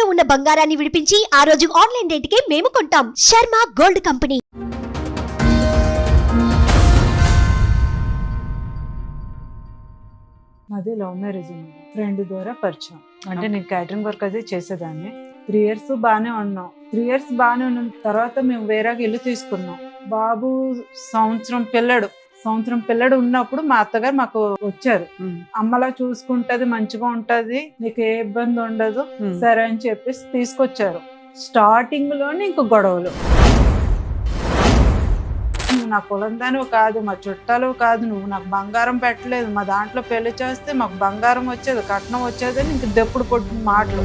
తాకట్టులో ఉన్న బంగారాన్ని విడిపించి ఆ రోజు ఆన్లైన్ రేటుకే మేము కొంటాం. Sharma gold company. మాది లవ్ మ్యారేజ్ అండి. ఫ్రెండ్ ద్వారా పరిచయం. అంటే నేను క్యాటరింగ్ వర్క్ అది చేసేదాన్ని. 3 years బాగానే ఉన్నాం. 3 years బాగానే ఉన్న తర్వాత మేము వేరే ఇల్లు తీసుకున్నాం. బాబు సంవత్సరం పిల్లడు ఉన్నప్పుడు మా అత్తగారు మాకు వచ్చారు. అమ్మలా చూసుకుంటది, మంచిగా ఉంటది, నీకు ఏ ఇబ్బంది ఉండదు సరే అని చెప్పేసి తీసుకొచ్చారు. స్టార్టింగ్ లోనే ఇంక గొడవలు. నువ్వు నా కులందాను కాదు, మా చుట్టాలు కాదు, నువ్వు నాకు బంగారం పెట్టలేదు, మా దాంట్లో పెళ్లి చేస్తే మాకు బంగారం వచ్చేది, కట్నం వచ్చేది అని ఇంక దెప్పుడు కొట్టిన మాటలు.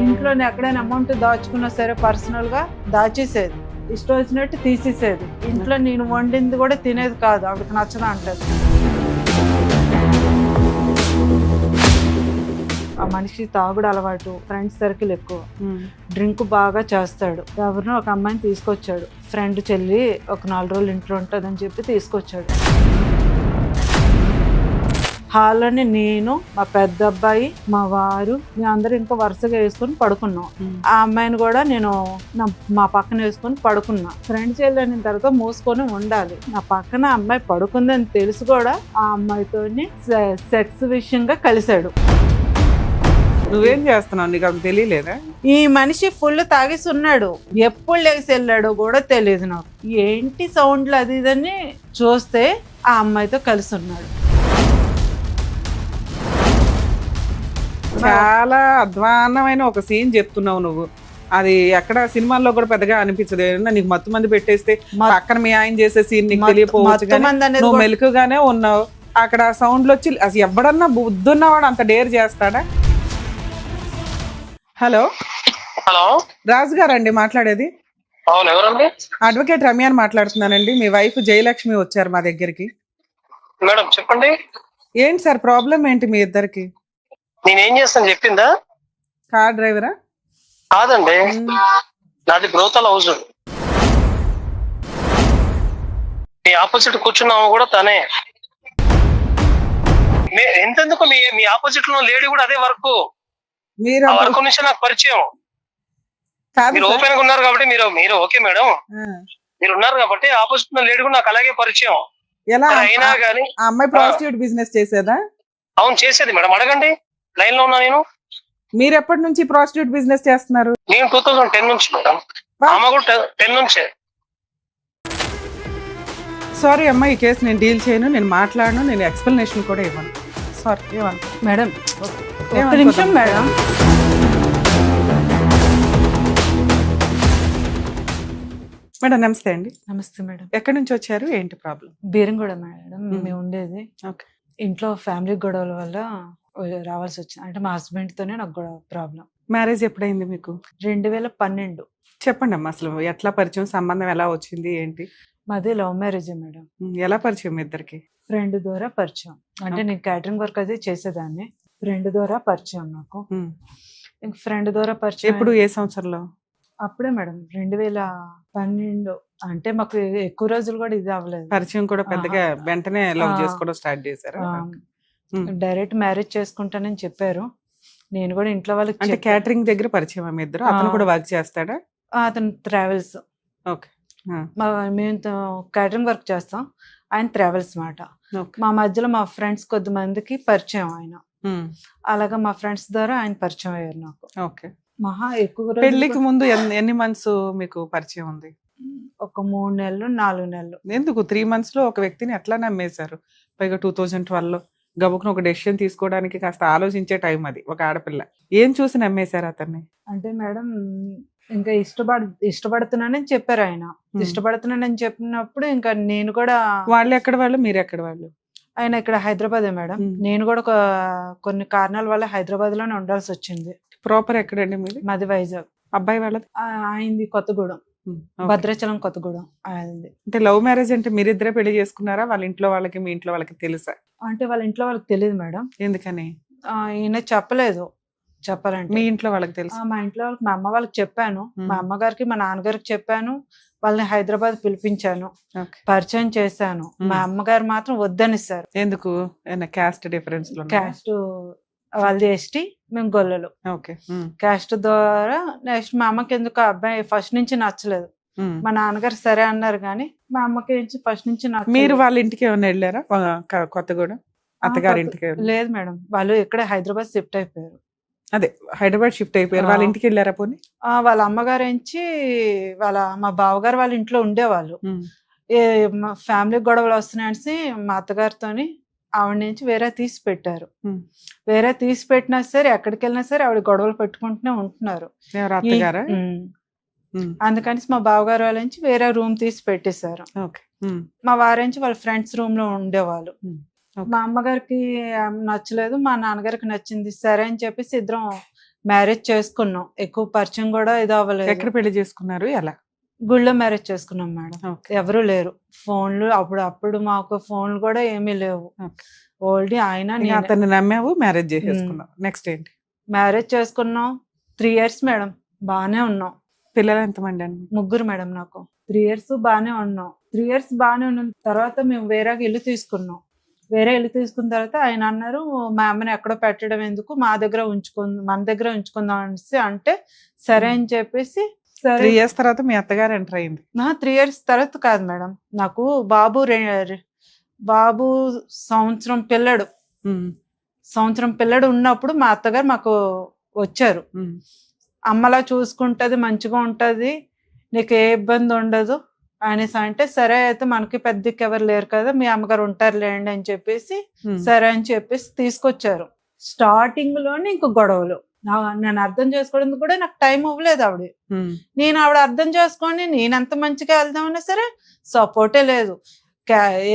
ఇంట్లో ఎక్కడైనా అమౌంట్ దాచుకున్నా సరే పర్సనల్ గా దాచేసేది, ఇష్టం వచ్చినట్టు తీసేసేది. ఇంట్లో నేను వండింది కూడా తినేది కాదు, ఆవిడకి నచ్చదా అంటది. ఆ మనిషి తాగుడు అలవాటు, ఫ్రెండ్స్ సర్కిల్ ఎక్కువ, డ్రింక్ బాగా చేస్తాడు. ఎవరినో ఒక అమ్మాయిని తీసుకొచ్చాడు. ఫ్రెండ్ చెల్లి ఒక 4 రోజులు ఇంట్లో ఉంటుందని చెప్పి తీసుకొచ్చాడు. హాల్లోనే నేను, మా పెద్ద అబ్బాయి, మా వారు, మేము అందరూ ఇంకా వరుసగా వేసుకొని పడుకున్నాం. ఆ అమ్మాయిని కూడా నేను మా పక్కన వేసుకొని పడుకున్నా. ఫ్రెండ్ చెల్లి అయిన తర్వాత మూసుకొని ఉండాలి. నా పక్కన అమ్మాయి పడుకుందని తెలుసు కూడా ఆ అమ్మాయితోని సెక్స్ విషయంగా కలిశాడు. నువ్వేం చేస్తున్నావు, నీకు అది తెలియలేదా? ఈ మనిషి ఫుల్ తాగేసి ఉన్నాడు. ఎప్పుడు లేచి వెళ్ళాడో కూడా తెలియదు నాకు. ఏంటి సౌండ్లు అది ఇదని చూస్తే ఆ అమ్మాయితో కలిసి ఉన్నాడు. చాలా అధ్వాన్నమైన ఒక సీన్ చెప్తున్నావు నువ్వు. అది ఎక్కడ సినిమాల్లో కూడా పెద్దగా అనిపించదు. ఏమన్నా నీకు మత్తు మంది పెట్టేస్తే పక్కన మీ ఆయన చేసే సీన్ నీకు తెలియపోవచ్చు, నువ్వు మెలకుగానే ఉన్నావు. అక్కడ సౌండ్లు వచ్చి అసలు ఎవడన్నా బుద్ధున్నవాడు అంత డేర్ చేస్తాడా? హలో హలో, రాజు గారు అండి మాట్లాడేది? అవును, ఎవరండి? అడ్వకేట్ రమ్య అని మాట్లాడుతున్నానండి. మీ వైఫ్ జయలక్ష్మి వచ్చారు మా దగ్గరికి. మేడం చెప్పండి. ఏంటి సార్ ప్రాబ్లం ఏంటి మీ ఇద్దరికి? నేనేం చేస్తాను చెప్పిందా? కార్ డ్రైవరా? కాదండి, నాది బ్రోతల్ హౌస్. మీ ఆపోజిట్ కూర్చున్నాము కూడా తనే. ఎంతెందుకు మీ ఆపోజిట్ లో లేడీ కూడా అదే వర్క్. మీరు వర్క్ నుంచి నాకు పరిచయం. మీరు ఓపెన్ గా ఉన్నారు కాబట్టి మీరు ఓకే మేడం, మీరు ఉన్నారు కాబట్టి ఆపోజిట్ లో లేడీ కూడా నాకు అలాగే పరిచయం. ఎలా అయినా గానీ ఆ అమ్మాయి ప్రాస్టిట్యూట్ బిజినెస్ చేసేదా? అవును చేసేది మేడం, అడగండి. లైన్ లో ఉన్నా నేను. మీరు ఎప్పటి నుంచి ప్రాస్టిట్యూట్ బిజినెస్ చేస్తున్నారు? నేను 2010 నుంచి మేడం. ఆమె కూడా 10 నుంచే. సారీ అమ్మా, ఈ కేసు నేను డీల్ చేయను, నేను మాట్లాడను, నేను ఎక్స్ప్లెనేషన్ కూడా ఇవ్వను. సారీ. మేడం ఒక్క నిమిషం మేడం. మేడం నమస్తే అండి. నమస్తే మేడం. ఎక్కడి నుంచి వచ్చారు, ఏంటి ప్రాబ్లం? బీరంగూడ మేడం మేము ఉండేది. ఓకే. ఇంట్లో ఫ్యామిలీ గొడవల వల్ల రావాల్సి వచ్చింది. అంటే మా హస్బెండ్ తోనే నాకు గొడవ ప్రాబ్లం. మ్యారేజ్ ఎప్పుడైంది మీకు? 2012. చెప్పండి అమ్మా, అసలు ఎట్లా పరిచయం, సంబంధం ఎలా వచ్చింది, ఏంటి? మాది లవ్ మ్యారేజ్ మేడం. ఎలా పరిచయం మీ ఇద్దరికి? ఫ్రెండ్ ద్వారా పరిచయం. అంటే నేను క్యాటరింగ్ వర్క్ అది చేసేదాన్ని. ఫ్రెండ్ ద్వారా పరిచయం నాకు. ఫ్రెండ్ ద్వారా పరిచయం. ఎప్పుడు, ఏ సంవత్సరంలో? అప్పుడే మేడం 2012. అంటే మాకు ఎక్కువ రోజులు కూడా ఇది అవ్వలేదు. పరిచయం కూడా పెద్దగా వెంటనే లవ్ చేసుకోవడం స్టార్ట్ చేశారు? డైరెక్ట్ మ్యారేజ్ చేసుకుంటానని చెప్పారు. నేను కూడా ఇంట్లో వాళ్ళకి. అంటే క్యాటరింగ్ దగ్గర పరిచయం మీ ఇద్దరు? అతను కూడా వర్క్ చేస్తాడా? అతను ట్రావెల్స్. ఓకే. మేము క్యాటరింగ్ వర్క్ చేస్తాం, ఆయన ట్రావెల్స్ మాట. మా మధ్యలో మా ఫ్రెండ్స్ కొద్దిమందికి పరిచయం ఆయన. అలాగా మా ఫ్రెండ్స్ ద్వారా ఆయన పరిచయం అయ్యారు నాకు. ఓకే. మహా ఎక్కువ పెళ్లికి ముందు ఎన్ని మంత్స్ మీకు పరిచయం ఉంది? ఒక 3 నెలలు 4 నెలలు. ఎందుకు 3 months లో ఒక వ్యక్తిని ఎట్లా నమ్మేశారు? పైగా 2012లో గబుకున ఒక డెసిషన్ తీసుకోవడానికి కాస్త ఆలోచించే టైం అది. ఒక ఆడపిల్ల ఏం చూసి నమ్మేశారు అతన్ని? అంటే మేడం ఇంకా ఇష్టపడుతున్నానని చెప్పారు ఆయన. ఇష్టపడుతున్నానని చెప్పినప్పుడు ఇంకా నేను కూడా. వాళ్ళు ఎక్కడ వాళ్ళు, మీరు ఎక్కడ వాళ్ళు? ఆయన ఇక్కడ హైదరాబాదే మేడం. నేను కూడా కొన్ని కారణాల వల్ల హైదరాబాద్ లోనే ఉండాల్సి వచ్చింది. ప్రాపర్ ఎక్కడండి మీది? మాది వైజాగ్. అబ్బాయి వాళ్ళది? ఆయనది కొత్తగూడెం, భద్రాచలం కొత్తగూడెం ఆయనది. అంటే లవ్ మ్యారేజ్ అంటే మీరిద్దరే పెళ్లి చేసుకున్నారా? వాళ్ళ ఇంట్లో వాళ్ళకి మీ ఇంట్లో వాళ్ళకి తెలుసా? అంటే వాళ్ళ ఇంట్లో వాళ్ళకి తెలియదు మేడం. ఎందుకని? ఈయన చెప్పలేదు. చెప్పాలంటే మీ ఇంట్లో వాళ్ళకి తెలుసు? మా ఇంట్లో వాళ్ళకి, మా అమ్మ వాళ్ళకి చెప్పాను. మా అమ్మగారికి, మా నాన్నగారికి చెప్పాను. వాళ్ళని హైదరాబాద్ పిలిపించాను, పరిచయం చేశాను. మా అమ్మగారు మాత్రం వద్దనిస్తారు. ఎందుకు? Caste difference? క్యాస్ట్ వాళ్ళది ఎస్టీ, మేము గొల్లలు. ఓకే. క్యాస్ట్ ద్వారా నెక్స్ట్ మా అమ్మకి ఎందుకు ఆ అబ్బాయి ఫస్ట్ నుంచి నచ్చలేదు. మా నాన్నగారు సరే అన్నారు కానీ మా అమ్మకి ఫస్ట్ నుంచి మీరు నచ్చలేదు. వాళ్ళ ఇంటికి ఏమైనా వెళ్ళారా కొత్తగూడెం అత్తగారి ఇంటికి? లేదు మేడం, వాళ్ళు ఇక్కడే హైదరాబాద్ షిఫ్ట్ అయిపోయారు. అదే హైదరాబాద్ షిఫ్ట్ అయిపోయారు. వాళ్ళ ఇంటికి వెళ్ళారా పోనీ? వాళ్ళ అమ్మగారు మా బావగారు వాళ్ళ ఇంట్లో ఉండేవాళ్ళు. మా ఫ్యామిలీ గొడవలు వస్తున్నాయని మా అత్తగారితోని ఆవిడ నుంచి వేరే తీసి పెట్టారు. వేరే తీసి పెట్టినా సరే ఎక్కడికి వెళ్ళినా సరే ఆవిడ గొడవలు పెట్టుకుంటూనే ఉంటున్నారు. అందుకని మా బావగారు వాళ్ళ నుంచి వేరే రూమ్ తీసి పెట్టేశారు. మా వారించి వాళ్ళ ఫ్రెండ్స్ రూమ్ లో ఉండేవాళ్ళు. మా అమ్మగారికి నచ్చలేదు, మా నాన్నగారికి నచ్చింది. సరే అని చెప్పేసి ఇద్దరం మ్యారేజ్ చేసుకున్నాం. ఎక్కువ పరిచయం కూడా ఇది అవ్వలేదు. ఎక్కడ పెళ్లి చేసుకున్నారు? ఎలా? గుళ్ళో మ్యారేజ్ చేసుకున్నాం మేడం. ఎవరు లేరు. ఫోన్లు అప్పుడు మాకు ఫోన్లు కూడా ఏమీ లేవు. ఓల్డీ ఆయన అతన్ని నమ్మావు, మ్యారేజ్ చేసేసుకున్నావు. నెక్స్ట్ ఏంటి? మ్యారేజ్ చేసుకున్నాం 3 years మేడం. బాగానే ఉన్నాం. పిల్లలు ఎంతమంది అండి? 3 మేడం. నాకు 3 years బాగానే ఉన్నాం. 3 years బాగానే ఉన్న తర్వాత మేము వేరే ఇల్లు తీసుకున్నాం. వేరే ఇల్లు తీసుకున్న తర్వాత ఆయన అన్నారు, మా అమ్మని ఎక్కడో పెట్టడం ఎందుకు, మన దగ్గర ఉంచుకుందాం అనేసి అంటే సరే అని చెప్పేసి 3 years తర్వాత మీ అత్తగారు ఎంటర్ అయింది? 3 years తర్వాత కాదు మేడం. నాకు బాబు సంవత్సరం పిల్లడు ఉన్నప్పుడు మా అత్తగారు మాకు వచ్చారు. అమ్మలా చూసుకుంటది, మంచిగా ఉంటది, నీకు ఏ ఇబ్బంది ఉండదు అనేసి అంటే సరే అయితే మనకి పెద్దకి ఎవరు లేరు కదా, మీ అమ్మగారు ఉంటారు లేండి అని చెప్పేసి సరే అని చెప్పేసి తీసుకొచ్చారు. స్టార్టింగ్ లోనే ఇంక గొడవలు. నేను అర్థం చేసుకోవడానికి కూడా నాకు టైం ఇవ్వలేదు ఆవిడ. నేను ఆవిడ అర్థం చేసుకొని నేనెంత మంచిగా వెళ్దామన్నా సరే సపోర్టే లేదు.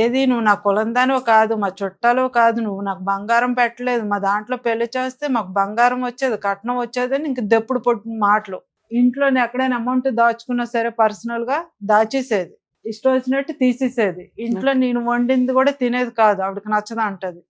ఏది నువ్వు నా కులం దానివో కాదు, మా చుట్టాలో కాదు, నువ్వు నాకు బంగారం పెట్టలేదు, మా దాంట్లో పెళ్లి చేస్తే మాకు బంగారం వచ్చేది, కట్నం వచ్చేది అని ఇంక దెప్పుడు పొట్టిన మాటలు. ఇంట్లో ఎక్కడైనా అమౌంట్ దాచుకున్నా సరే పర్సనల్ గా దాచేసేది, ఇష్టం వచ్చినట్టు తీసేసేది. ఇంట్లో నేను వండింది కూడా తినేది కాదు, ఆవిడకి నచ్చదా అంటది.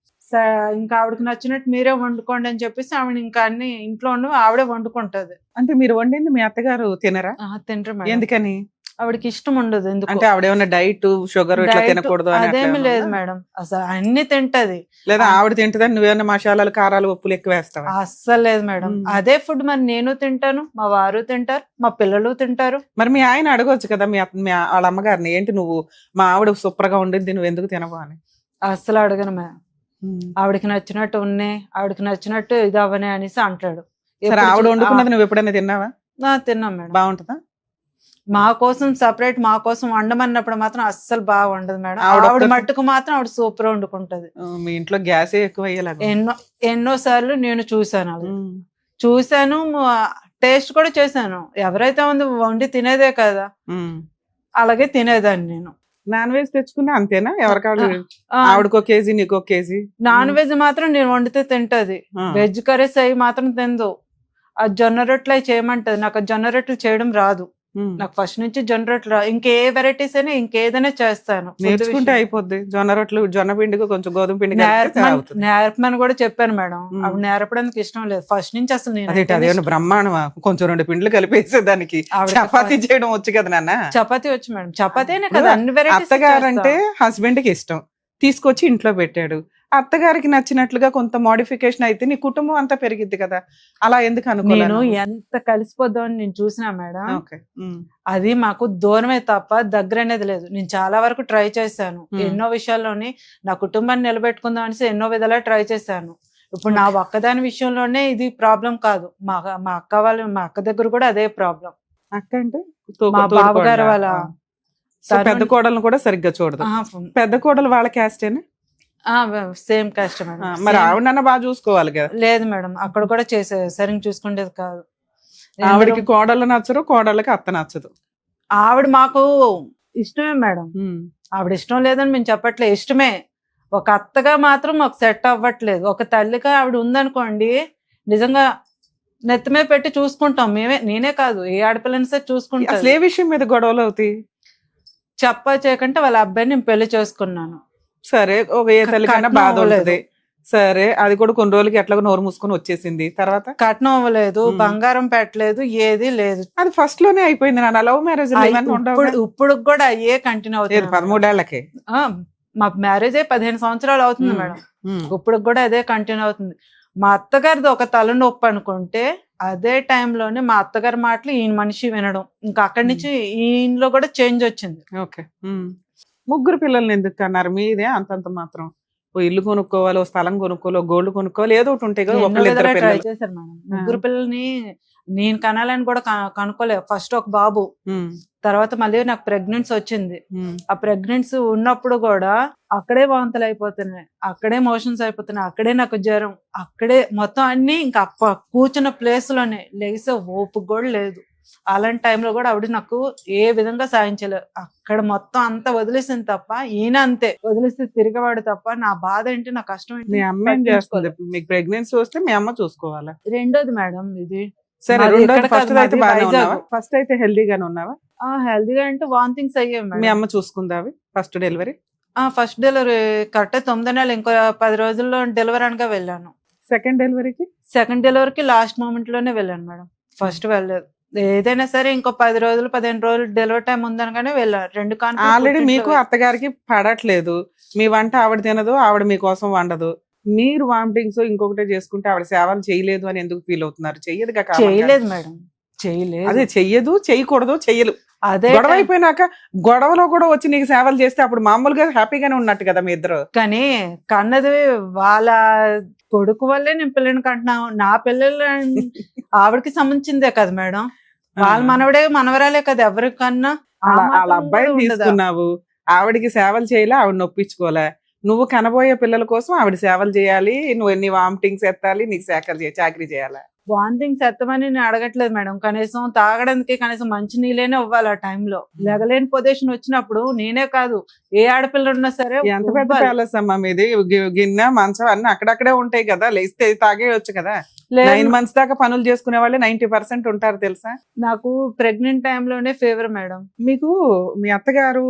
ఇంకా ఆవిడకి నచ్చినట్టు మీరే వండుకోండి అని చెప్పేసి ఆవిడ ఇంకా అన్ని ఇంట్లో ఆవిడే వండుకుంటది. అంటే మీరు వండింది మీ అత్తగారు తినరా? తినరు. ఎందుకని? ఆవిడకి ఇష్టం ఉండదు. ఎందుకు అంటే ఆవిడ ఏమన్నా డైట్ షుగర్ ఇట్లా తినకూడదు అదేమి లేదు మేడం. అసలు అన్ని తింటది. లేదా ఆవిడ తింటదని నువ్వేమన్నా మసాలాలు కారాలు ఉప్పులు ఎక్కువ వేస్తావా? అస్సలు లేదు మేడం. అదే ఫుడ్ మరి నేను తింటాను, మా వారు తింటారు, మా పిల్లలు తింటారు. మరి మీ ఆయన అడగొచ్చు కదా వాళ్ళ అమ్మగారిని, ఏంటి నువ్వు మా ఆవిడ సూపర్ గా ఉండింది నువ్వు ఎందుకు తినవు అని? అస్సలు అడగను మేడం. ఆవిడకి నచ్చినట్టు ఉన్నాయి, ఆవిడకి నచ్చినట్టు ఇది అవనే అనేసి అంటాడు. ఆవిడ వండుకున్నది నువ్వు ఎప్పుడైనా తిన్నావా? తిన్నాం మేడం. బాగుంటుందా? మా కోసం సపరేట్ మా కోసం వండమన్నప్పుడు మాత్రం అస్సలు బాగా వండదు మేడం. ఆవిడ మట్టుకు మాత్రం ఆవిడ సూపర్ వండుకుంటది. మీ ఇంట్లో గ్యాసే ఎక్కువ అయ్యేలాగా ఎన్నో సార్లు నేను చూసాను, టేస్ట్ కూడా చేశాను. ఎవరైతే ఉంది వండి తినేదే కదా, అలాగే తినేదాన్ని నేను. నాన్ వెజ్ తెచ్చుకున్నా అంతేనా? ఎవరికాళ్ళు ఆవిడకో కేజీ నీకో కేజీ? నాన్ వెజ్ మాత్రం నేను వండితే తింటది, వెజ్ కర్రీస్ అవి మాత్రం తిందు. ఆ జొన్న రొట్టెలు అవి చేయమంటది, నాకు ఆ జొన్న రొట్టెలు చేయడం రాదు. నాకు ఫస్ట్ నుంచి జొన్న రొట్టెలు ఇంకే వెరైటీస్ అయినా ఇంకేదైనా చేస్తాను. నేర్చుకుంటే అయిపోద్ది. జొన్న రొట్టెలు, జొన్న పిండికి కొంచెం గోధుమ పిండి నేర్పమని కూడా చెప్పాను మేడం. అవి నేర్పడానికి ఇష్టం లేదు ఫస్ట్ నుంచి. అసలు అదేమన్నా బ్రహ్మాండమా? కొంచెం 2 పిండ్లు కలిపేసే దానికి చపాతీ చేయడం వచ్చు కదా నాన్న? చపాతీ వచ్చు మేడం. చపాతీనే కదా అన్ని వెరైటీస్. అత్తగారంటే హస్బెండ్ కి ఇష్టం, తీసుకొచ్చి ఇంట్లో పెట్టాడు. అత్తగారికి నచ్చినట్లుగా కొంత మోడిఫికేషన్ అయితే నీ కుటుంబం అంతా పెరిగిద్ది కదా, అలా ఎందుకు అనుకోలేను? నేను ఎంత కలిసిపోద్దామని నేను చూసినా మేడం, అది మాకు దూరమే తప్ప దగ్గర అనేది లేదు. నేను చాలా వరకు ట్రై చేశాను ఎన్నో విషయాల్లోని. నా కుటుంబాన్ని నిలబెట్టుకుందాం అనేసి ఎన్నో విధాలా ట్రై చేశాను. ఇప్పుడు నా ఒక్కదాని విషయంలోనే ఇది ప్రాబ్లం కాదు, మా అక్క దగ్గర కూడా అదే ప్రాబ్లం. అక్క అంటే మా బావగారు వాళ్ళ పెద్ద కోడలను కూడా సరిగ్గా చూడదు. పెద్ద కోడలు వాళ్ళ క్యాస్టేనా? Same cost madam. మరి ఆవిడన్నా బాగా చూసుకోవాలి కదా? లేదు మేడం, అక్కడ కూడా సరిగ్గా చూసుకునేది కాదు. ఆవిడకి కోడళ్ళు నచ్చరు, కోడళ్ళకి అత్త నచ్చదు. ఆవిడ మాకు ఇష్టమే మేడం. ఆవిడ ఇష్టం లేదని మేము చెప్పట్లేదు, ఇష్టమే. ఒక అత్తగా మాత్రం మాకు సెట్ అవ్వట్లేదు. ఒక తల్లిగా ఆవిడ ఉందనుకోండి, నిజంగా నెత్తమే పెట్టి చూసుకుంటాం నేనే కాదు, ఏ ఆడపిల్లని సరే చూసుకుంటాం. అసలు ఏ విషయం మీద గొడవలు అవుతాయి? చేయకంటే వాళ్ళ అబ్బాయిని నేను పెళ్లి చేసుకున్నాను. సరే, ఒక ఏ తల్లికైనా బాధ ఉంటుంది. సరే, అది కూడా కొన్ని రోజులకి ఎట్లాగో నోరు మూసుకొని వచ్చేసింది. తర్వాత కట్నం అవ్వలేదు, బంగారం పెట్టలేదు, ఏది లేదు. అది ఫస్ట్ లోనే అయిపోయింది. నా లవ్ మ్యారేజ్ ఇప్పుడు కూడా అయ్యే కంటిన్యూ అవుతుంది. 13 ఏళ్లకే మా మ్యారేజ్ 15 సంవత్సరాలు అవుతుంది మేడం. ఇప్పుడు కూడా అదే కంటిన్యూ అవుతుంది. మా అత్తగారిది ఒక తలనొప్పి అనుకుంటే అదే టైంలోనే మా అత్తగారి మాటలు ఈయన మనిషి వినడం, ఇంకా అక్కడి నుంచి ఈయనలో కూడా చేంజ్ వచ్చింది. ఓకే. ముగ్గురు పిల్లల్ని ఎందుకు అన్నారు? మీదే అంతంత మాత్రం ఓ ఇల్లు కొనుక్కోవాలి, ఓ స్థలం కొనుక్కోవాలి, ఓ గోల్డ్ కొనుక్కోవాలి, ఏదో ఒకటి ఉంటాయి కదా. ఎన్నో ఒకళ్ళు ఇద్దరు విధాలుగా ట్రై పిల్లలు. చేశారు మేడం. ముగ్గురు పిల్లల్ని నేను కనాలని కూడా కనుక్కోలేదు. ఫస్ట్ ఒక బాబు, తర్వాత మళ్ళీ నాకు ప్రెగ్నెన్సీ వచ్చింది. ఆ ప్రెగ్నెన్సీ ఉన్నప్పుడు కూడా అక్కడే వాంతులు అయిపోతున్నాయి, అక్కడే మోషన్స్ అయిపోతున్నాయి, అక్కడే నాకు జ్వరం, అక్కడే మొత్తం అన్ని ఇంకా కూర్చున్న ప్లేస్ లోనే లేసే ఓపిక కూడా లేదు. అలాంటి టైంలో కూడా ఆవిడ నాకు ఏ విధంగా సాయం చేయలేదు. అక్కడ మొత్తం అంతా వదిలేసింది తప్ప, ఈయన అంతే వదిలేసి తిరిగేవాడు తప్ప నా బాధ ఏంటి, నా కష్టం మీ ఏంటి అమ్మ ఏం చేస్తుంది? మీకు ప్రెగ్నెన్సీ వస్తే మీ అమ్మ చూసుకోవాలా? రెండోది మేడం ఇది. సరే, మాది రెండోది ఎక్కడ ఫస్ట్ కాదు, అయితే మాది బాగానే వైజాగ్. ఉన్నావా? ఫస్ట్ అయితే హెల్దీగానే ఉన్నావా? హెల్దీగా అంటే వాంతింగ్స్ అయ్యాయి మీ మేడం. అమ్మ చూసుకుందా అవి first delivery? First delivery correct 9 నెలలు, ఇంకో 10 రోజుల్లో డెలివరీ అనగా వెళ్ళాను. సెకండ్ డెలివరీకి? సెకండ్ డెలివరీకి లాస్ట్ మూమెంట్ లోనే వెళ్ళాను మేడం, ఫస్ట్ వెళ్ళలేదు. ఏదైనా సరే ఇంకో 10 రోజులు 15 రోజులు డెలివరీ టైం ఉందనగానే వెళ్ళాను. 2 ఆల్రెడీ మీకు అత్తగారికి పడట్లేదు, మీ వంట ఆవిడ తినదు, ఆవిడ మీకోసం వండదు, మీరు వామిటింగ్స్ ఇంకొకటే చేసుకుంటే ఆవిడ సేవలు చేయలేదు అని ఎందుకు ఫీల్ అవుతున్నారు? చెయ్యదు చేయలేదు మేడం, చేయలేదు. అదే చెయ్యదు, చేయకూడదు, చెయ్యలు. అదే గొడవ అయిపోయినాక గొడవలో కూడా వచ్చి నీకు సేవలు చేస్తే అప్పుడు మామూలుగా హ్యాపీగానే ఉన్నట్టు కదా మీ ఇద్దరు. కానీ కన్నది వాళ్ళ కొడుకు వల్లే నేను పిల్లని కంటున్నాను. నా పిల్లలు ఆవిడకి సంబంధించిందే కదా మేడం, వాళ్ళ మనవడే మనవరాలే కదా ఎవరికన్నా. వాళ్ళ అబ్బాయిని తీసుకున్నావు, ఆవిడికి సేవలు చేయాలి, ఆవిడ నొప్పించుకోలే. నువ్వు కనబోయే పిల్లల కోసం ఆవిడ సేవలు చేయాలి, నువ్వు ఎన్ని వామిటింగ్స్ ఎత్తాలి, నీకు చాకరీ చేయాలి. వాంతింగ్స్ ఎత్తమని నేను అడగట్లేదు మేడం, కనీసం తాగడానికి కనీసం మంచి నీళ్ళనే ఇవ్వాలి. ఆ టైంలో లెగలేని పొజిషన్ వచ్చినప్పుడు నేనే కాదు ఏ ఆడపిల్ల ఉన్నా సరే. ఎంత పెద్ద ప్యాలెస్ అమ్మా మీది, గిన్నె మంచం అన్ని అక్కడక్కడే ఉంటాయి కదా, లేస్తే తాగేయచ్చు కదా. 9 months దాకా పనులు చేసుకునే వాళ్ళే 90% ఉంటారు తెలుసా. నాకు ప్రెగ్నెంట్ టైంలోనే ఫీవర్ మేడం. మీకు మీ అత్తగారు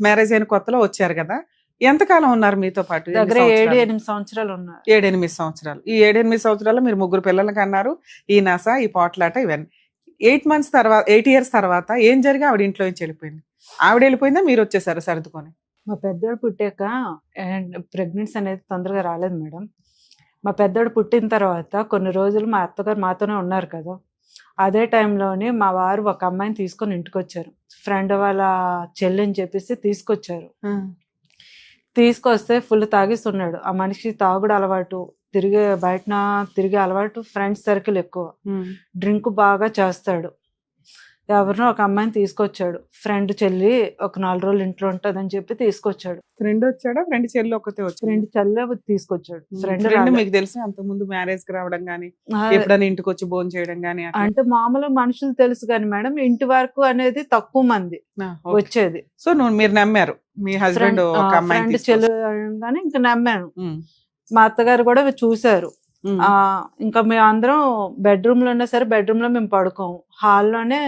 మ్యారేజ్ అయిన కొత్తలో వచ్చారు కదా, ఎంతకాలం ఉన్నారు మీతో పాటు? దగ్గర 7-8 సంవత్సరాలు ఉన్నారు. 7-8 సంవత్సరాలు. ఈ 7-8 సంవత్సరాల్లో మీరు ముగ్గురు పిల్లల్ని కన్నారు, ఈ నస, ఈ పోట్లాట, ఇవన్నీ. 8 years తర్వాత ఏం జరిగి ఆవిడ ఇంట్లో నుంచి వెళ్ళిపోయింది? ఆవిడ వెళ్ళిపోయిందా, మీరు వచ్చేసారు సర్దుకొని? మా పెద్దోడు పుట్టాక ప్రెగ్నెన్సీ అనేది తొందరగా రాలేదు మేడం. మా పెద్దోడు పుట్టిన తర్వాత కొన్ని రోజులు మా అత్తగారు మాతోనే ఉన్నారు కదా, అదే టైంలోనే మా వారు ఒక అమ్మాయిని తీసుకొని ఇంటికి వచ్చారు. ఫ్రెండ్ వాళ్ళ చెల్లి అని చెప్పేసి తీసుకొచ్చారు. తీసుకొస్తే ఫుల్ తాగిస్తున్నాడు. ఆ మనిషి తాగుడు అలవాటు, బయటన తిరిగే అలవాటు, ఫ్రెండ్స్ సర్కిల్ ఎక్కువ, డ్రింక్ బాగా చేస్తాడు. ఎవరినో ఒక అమ్మాయిని తీసుకొచ్చాడు. ఫ్రెండ్ చెల్లి ఒక 4 రోజులు ఇంట్లో ఉంటుందని చెప్పి తీసుకొచ్చాడు. ఫ్రెండ్ వచ్చాడా? ఫ్రెండ్ చెల్లి ఒకతే వచ్చి? ఫ్రెండ్ చెల్లి తీసుకొచ్చాడు. ఫ్రెండ్ మీకు తెలిసి అంత ముందు మ్యారేజ్ కి రావడం గానీ, ఎప్పుడైనా ఇంటికి వచ్చి భోజనం చేయడం గానీ? అంటే మామూలు మనుషులు తెలుసు కానీ మేడం, ఇంటి వరకు అనేది తక్కువ మంది వచ్చేది. సో మీరు నమ్మారు మీ హస్బెండ్ ఒక అమ్మాయిని చెల్లి కానీ ఇంకా నమ్మాను. మా అత్తగారు కూడా చూసారు. ఇంకా మేము అందరం బెడ్రూమ్ లో ఉన్నా సరే బెడ్రూమ్ లో మేము పడుకోము, హాల్లోనే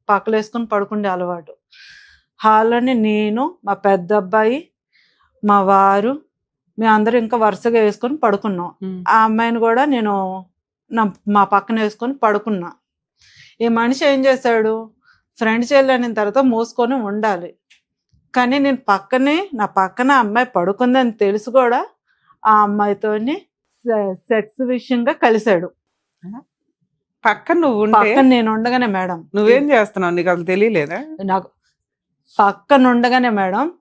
పక్కలు వేసుకొని పడుకుండే అలవాటు. హాల్లోనే నేను, మా పెద్ద అబ్బాయి, మా వారు, మేము అందరం ఇంకా వరుసగా వేసుకొని పడుకున్నాం. ఆ అమ్మాయిని కూడా నేను మా పక్కన వేసుకొని పడుకున్నా. ఈ మనిషి ఏం చేశాడు, ఫ్రెండ్ చెల్లి తర్వాత మూసుకొని ఉండాలి, కానీ నేను నా పక్కన అమ్మాయి పడుకుందని తెలుసు కూడా ఆ అమ్మాయితోని సెక్స్ విషయంగా కలిశాడు. పక్కన నేను ఉండగానే మేడం. నువ్వేం చేస్తున్నావు, నీకు అసలు తెలియలేదా? నాకు పక్కన ఉండగానే మేడం,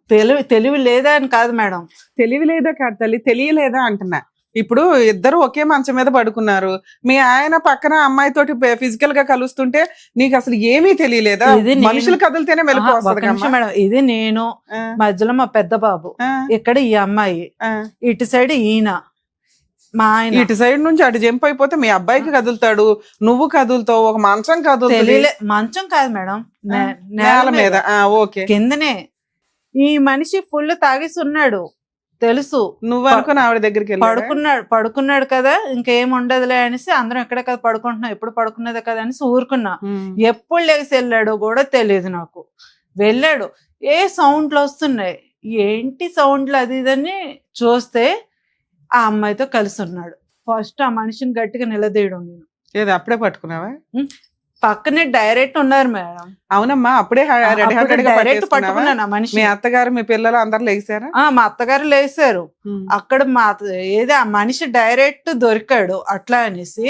తెలివి లేదా అని కాదు మేడం, తెలివి లేదా కాదు తల్లి, తెలియలేదా అంటున్నా. ఇప్పుడు ఇద్దరు ఒకే మంచం మీద పడుకున్నారు, మీ ఆయన పక్కన అమ్మాయితోటి ఫిజికల్ గా కలుస్తుంటే నీకు అసలు ఏమీ తెలియలేదా? మనుషులు కదిలితేనే వెళ్ళిపోతుంది మేడం. ఇది నేను, మధ్యలో మా పెద్ద బాబు, ఇక్కడ ఈ అమ్మాయి, ఇటు సైడ్ ఈయన, మా ఆయన. ఇటు సైడ్ నుంచి అటు జంప్ అయిపోతే మీ అబ్బాయికి కదులుతాడు, నువ్వు కదులుతావు, ఒక మంచం కదులుతుంది. మంచం కాదు మేడం, నేల మీద. ఓకే, కిందనే. ఈ మనిషి ఫుల్ తాగేసి ఉన్నాడు తెలుసు. నువ్వు అనుకుని ఆవిడ దగ్గరికి పడుకున్నాడు కదా, ఇంకేం ఉండదులే అనేసి అందరం ఎక్కడ కదా పడుకుంటున్నాం, ఎప్పుడు పడుకున్నదే కదా అనేసి ఊరుకున్నా. ఎప్పుడు లేచి వెళ్ళాడో కూడా తెలియదు నాకు. వెళ్ళాడు, ఏ సౌండ్లు వస్తున్నాయి, ఏంటి సౌండ్లు అది ఇదని చూస్తే ఆ అమ్మాయితో కలిసి ఉన్నాడు. ఫస్ట్ ఆ మనిషిని గట్టిగా నిలదీయడం. నేను ఏదో అప్పుడే పట్టుకున్నావా? పక్కనే డైరెక్ట్ ఉన్నారు మేడం. అవునమ్మా, అప్పుడే రెడీ హార్టెడ్ గా డైరెక్ట్ పట్టేసుకున్నావా? పట్టుకున్నాను ఆ మనిషి. మీ అత్తగారు మీ పిల్లలు అందరు లేచారా? మా అత్తగారు లేసారు. అక్కడ ఏదో ఆ మనిషి డైరెక్ట్ దొరికాడు అట్లా అనేసి,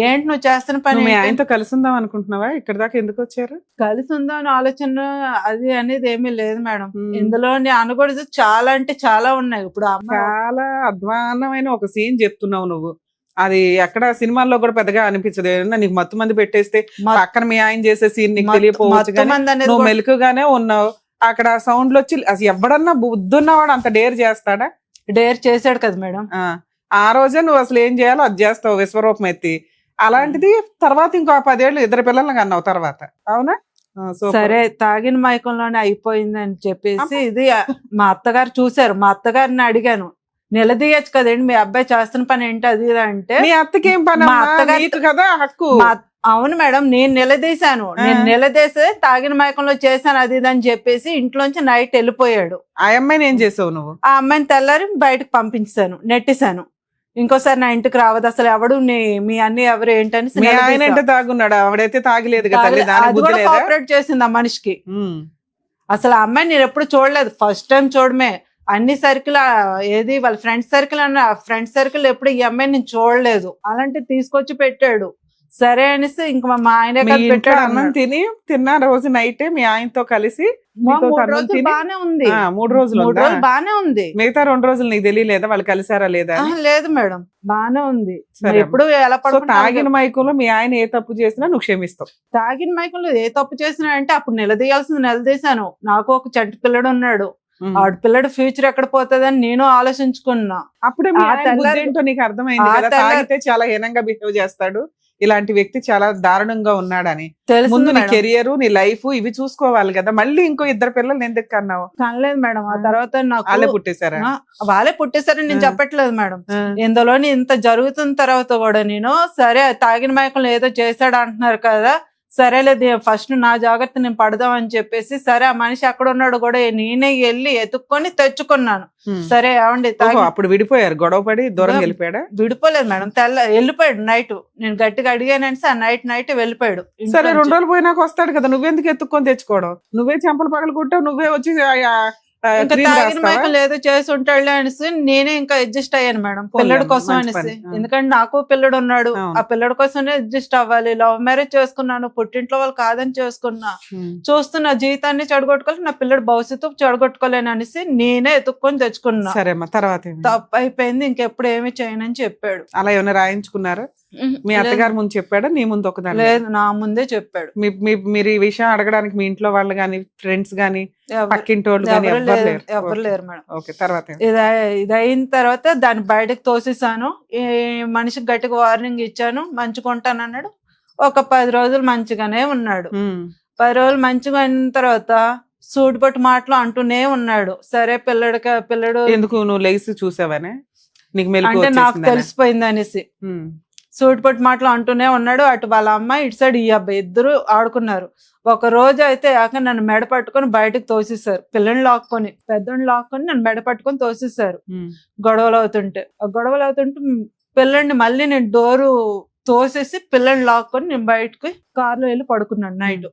ఏంటి నువ్వు చేస్తున్న పని, మీ ఆయనతో కలిసి ఉందాం అనుకుంటున్నావా? ఇక్కడ దాకా ఎందుకు వచ్చారు? కలిసి ఉందా అని ఆలోచన అది అనేది ఏమీ లేదు మేడం. ఇందులో అనకూడదు చాలా అంటే చాలా ఉన్నాయి. ఇప్పుడు చాలా అధ్వాన్నమైన ఒక సీన్ చెప్తున్నావు నువ్వు. అది ఎక్కడ సినిమాల్లో కూడా పెద్దగా అనిపించదు. ఏదన్నా నీకు మత్తు మంది పెట్టేస్తే పక్కన మీ ఆయన చేసే సీన్ నీకు తెలియపోవచ్చు, నువ్వు మెలకుగానే ఉన్నావు. అక్కడ సౌండ్లు వచ్చి అసలు ఎవడన్నా బుద్ధున్నవాడు అంత డేర్ చేస్తాడా? డేర్ చేశాడు కదా మేడం. ఆ రోజే నువ్వు అసలు ఏం చేయాలో అది చేస్తావు విశ్వరూపం ఎత్తి. అలాంటిది తర్వాత ఇంకో 10 ఏళ్ళు 2 పిల్లల్ని కన్నావు తర్వాత, అవునా? సరే, తాగిన మైకంలోనే అయిపోయిందని చెప్పేసి ఇది మా అత్తగారు చూసారు. మా అత్తగారిని అడిగాను, నిలదీయచ్చు కదండి మీ అబ్బాయి చేస్తున్న పని ఏంటి అది అంటే, మీ అత్తకేం పని? మా అత్తగారికి కదా హక్కు. అవును మేడం, నేను నిలదీశాను. నేను నిలదీసే తాగిన మైకంలో చేశాను అది ఇది అని చెప్పేసి ఇంట్లోంచి నైట్ వెళ్ళిపోయాడు. ఆ అమ్మాయిని ఏం చేసావు నువ్వు? ఆ అమ్మాయిని తెల్లారి బయటకు పంపించాను, నెట్టేశాను. ఇంకోసారి నా ఇంటికి రావద్దు, అసలు ఎవడు మీ అన్ని ఎవరు ఏంటని. మీ ఆయన అంటే తాగున్నాడు, ఆవిడైతే తాగలేదు కదా. అది కూడా కోఆపరేట్ చేసింది ఆ మనిషికి. అసలు ఆ అమ్మాయిని నేను ఎప్పుడు చూడలేదు, ఫస్ట్ టైం చూడమే. అన్ని సర్కిల్ ఏది వాళ్ళ ఫ్రెండ్ సర్కిల్ అన్న ఫ్రెండ్ సర్కిల్ ఎప్పుడు ఈ అమ్మాయిని నేను చూడలేదు. అలాంటి తీసుకొచ్చి పెట్టాడు. సరే అనేసి ఇంకా మా ఆయన పెట్టాడు. అన్నం తిన్న రోజు నైట్ మీ ఆయనతో కలిసి 3 రోజులు బానే ఉంది. 3 రోజులు బానే ఉంది. మిగతా 2 రోజులు నీకు తెలియలేదా వాళ్ళు కలిసారా లేదా? లేదు మేడం, బానే ఉంది. ఎప్పుడు ఎలా తాగిన మైకంలో మీ ఆయన ఏ తప్పు చేసినా నువ్వు క్షమిస్తావు? తాగిన మైకంలో ఏ తప్పు చేసినా అంటే అప్పుడు నిలదీయాల్సింది నిలదీశాను. నాకు ఒక చంటి పిల్లడు ఉన్నాడు, ఆడపిల్లడు ఫ్యూచర్ ఎక్కడ పోతుందని నేను ఆలోచించుకున్నా. అప్పుడే ఏంటో నీకు అర్థమైంది కదా, తాగితే చాలా హీనంగా బిహేవ్ చేస్తాడు, ఇలాంటి వ్యక్తి చాలా దారుణంగా ఉన్నాడని. ముందు నీ కెరియర్ నీ లైఫ్ ఇవి చూసుకోవాలి కదా. మళ్ళీ ఇంకో 2 పిల్లలు ఎందుకు కన్నావు? కనలేదు మేడం. ఆ తర్వాత వాళ్ళే పుట్టేశారా? వాళ్ళే పుట్టేశారని నేను చెప్పట్లేదు మేడం. ఇందులోని ఇంత జరుగుతున్న తర్వాత కూడా నేను సరే తాగిన మైకంలో ఏదో చేశాడు అంటున్నారు కదా, సరేలేదు ఫస్ట్ నా జాగ్రత్త నేను పడదామని చెప్పేసి సరే ఆ మనిషి అక్కడ ఉన్నాడు కూడా నేనే వెళ్ళి ఎత్తుక్కొని తెచ్చుకున్నాను. సరే ఏమండి అప్పుడు విడిపోయారు, గొడవ పడి దూరం వెళ్ళిపోయాడా? విడిపోలేదు మేడం, వెళ్ళిపోయాడు నైట్. నేను గట్టిగా అడిగానని ఆ నైట్ వెళ్ళిపోయాడు. సరే 2 రోజులు పోయినాక వస్తాడు కదా, నువ్వెందుకు ఎత్తుక్కొని తెచ్చుకోవడం? నువ్వే చెంపలు పగలు కొట్టావు, నువ్వే వచ్చి ఇంకా తాగిన మైకలు ఏదో చేసి ఉంటాడులే అనేసి నేనే ఇంకా అడ్జస్ట్ అయ్యాను మేడం, పిల్లడి కోసం అనేసి. ఎందుకంటే నాకు పిల్లడు ఉన్నాడు, ఆ పిల్లడి కోసమే అడ్జస్ట్ అవ్వాలి. లవ్ మ్యారేజ్ చేసుకున్నాను, పుట్టింట్లో వాళ్ళు కాదని చేసుకున్నా. చూస్తున్నా జీవితాన్ని చెడగొట్టుకోవాలి, నా పిల్లడు భవిష్యత్తు చెడగొట్టుకోలేను అనేసి నేనే ఎత్తుక్కొని తెచ్చుకున్నా. సరే తర్వాత తప్పు అయిపోయింది, ఇంకెప్పుడు ఏమి చేయనని చెప్పాడు. అలా ఏమైనా రాయించుకున్నారా? మీ అత్తగారు ముందు చెప్పాడా, నీ ముందు ఒకదాని? లేదు, నా ముందే చెప్పాడు. మీరు ఈ విషయం అడగడానికి మీ ఇంట్లో వాళ్ళు గాని ఫ్రెండ్స్ గాని పక్కింటి వాళ్ళు ఎవరు లేరు మేడం. ఓకే, తర్వాత ఇది అయిన తర్వాత దాన్ని బయటకు తోసేసాను. ఈ మనిషికి గట్టిగా వార్నింగ్ ఇచ్చాను, మంచుకుంటాను అన్నాడు. ఒక 10 రోజులు మంచిగానే ఉన్నాడు. 10 రోజులు మంచిగా అయిన తర్వాత సూటిపట్టు మాటలు అంటూనే ఉన్నాడు. సరే పిల్లడు ఎందుకు నువ్వు లేచి చూసావనే అంటే నాకు తెలిసిపోయింది అనేసి సూటిపట్టు మాటలు అంటూనే ఉన్నాడు. అటు వాళ్ళ అమ్మాయి ఇటు సైడ్ ఈ అబ్బాయి ఇద్దరు ఆడుకున్నారు. ఒక రోజు అయితే నన్ను మెడ పట్టుకొని బయటకు తోసేసారు. పిల్లని లాక్కొని పెద్దోడిని లాక్కొని నన్ను మెడ పట్టుకొని తోసేసారు. గొడవలు అవుతుంటే పిల్లని మళ్ళీ నేను డోరు తోసేసి పిల్లని లాక్కొని నేను బయటకు కార్లో వెళ్ళి పడుకున్నాను. నైట్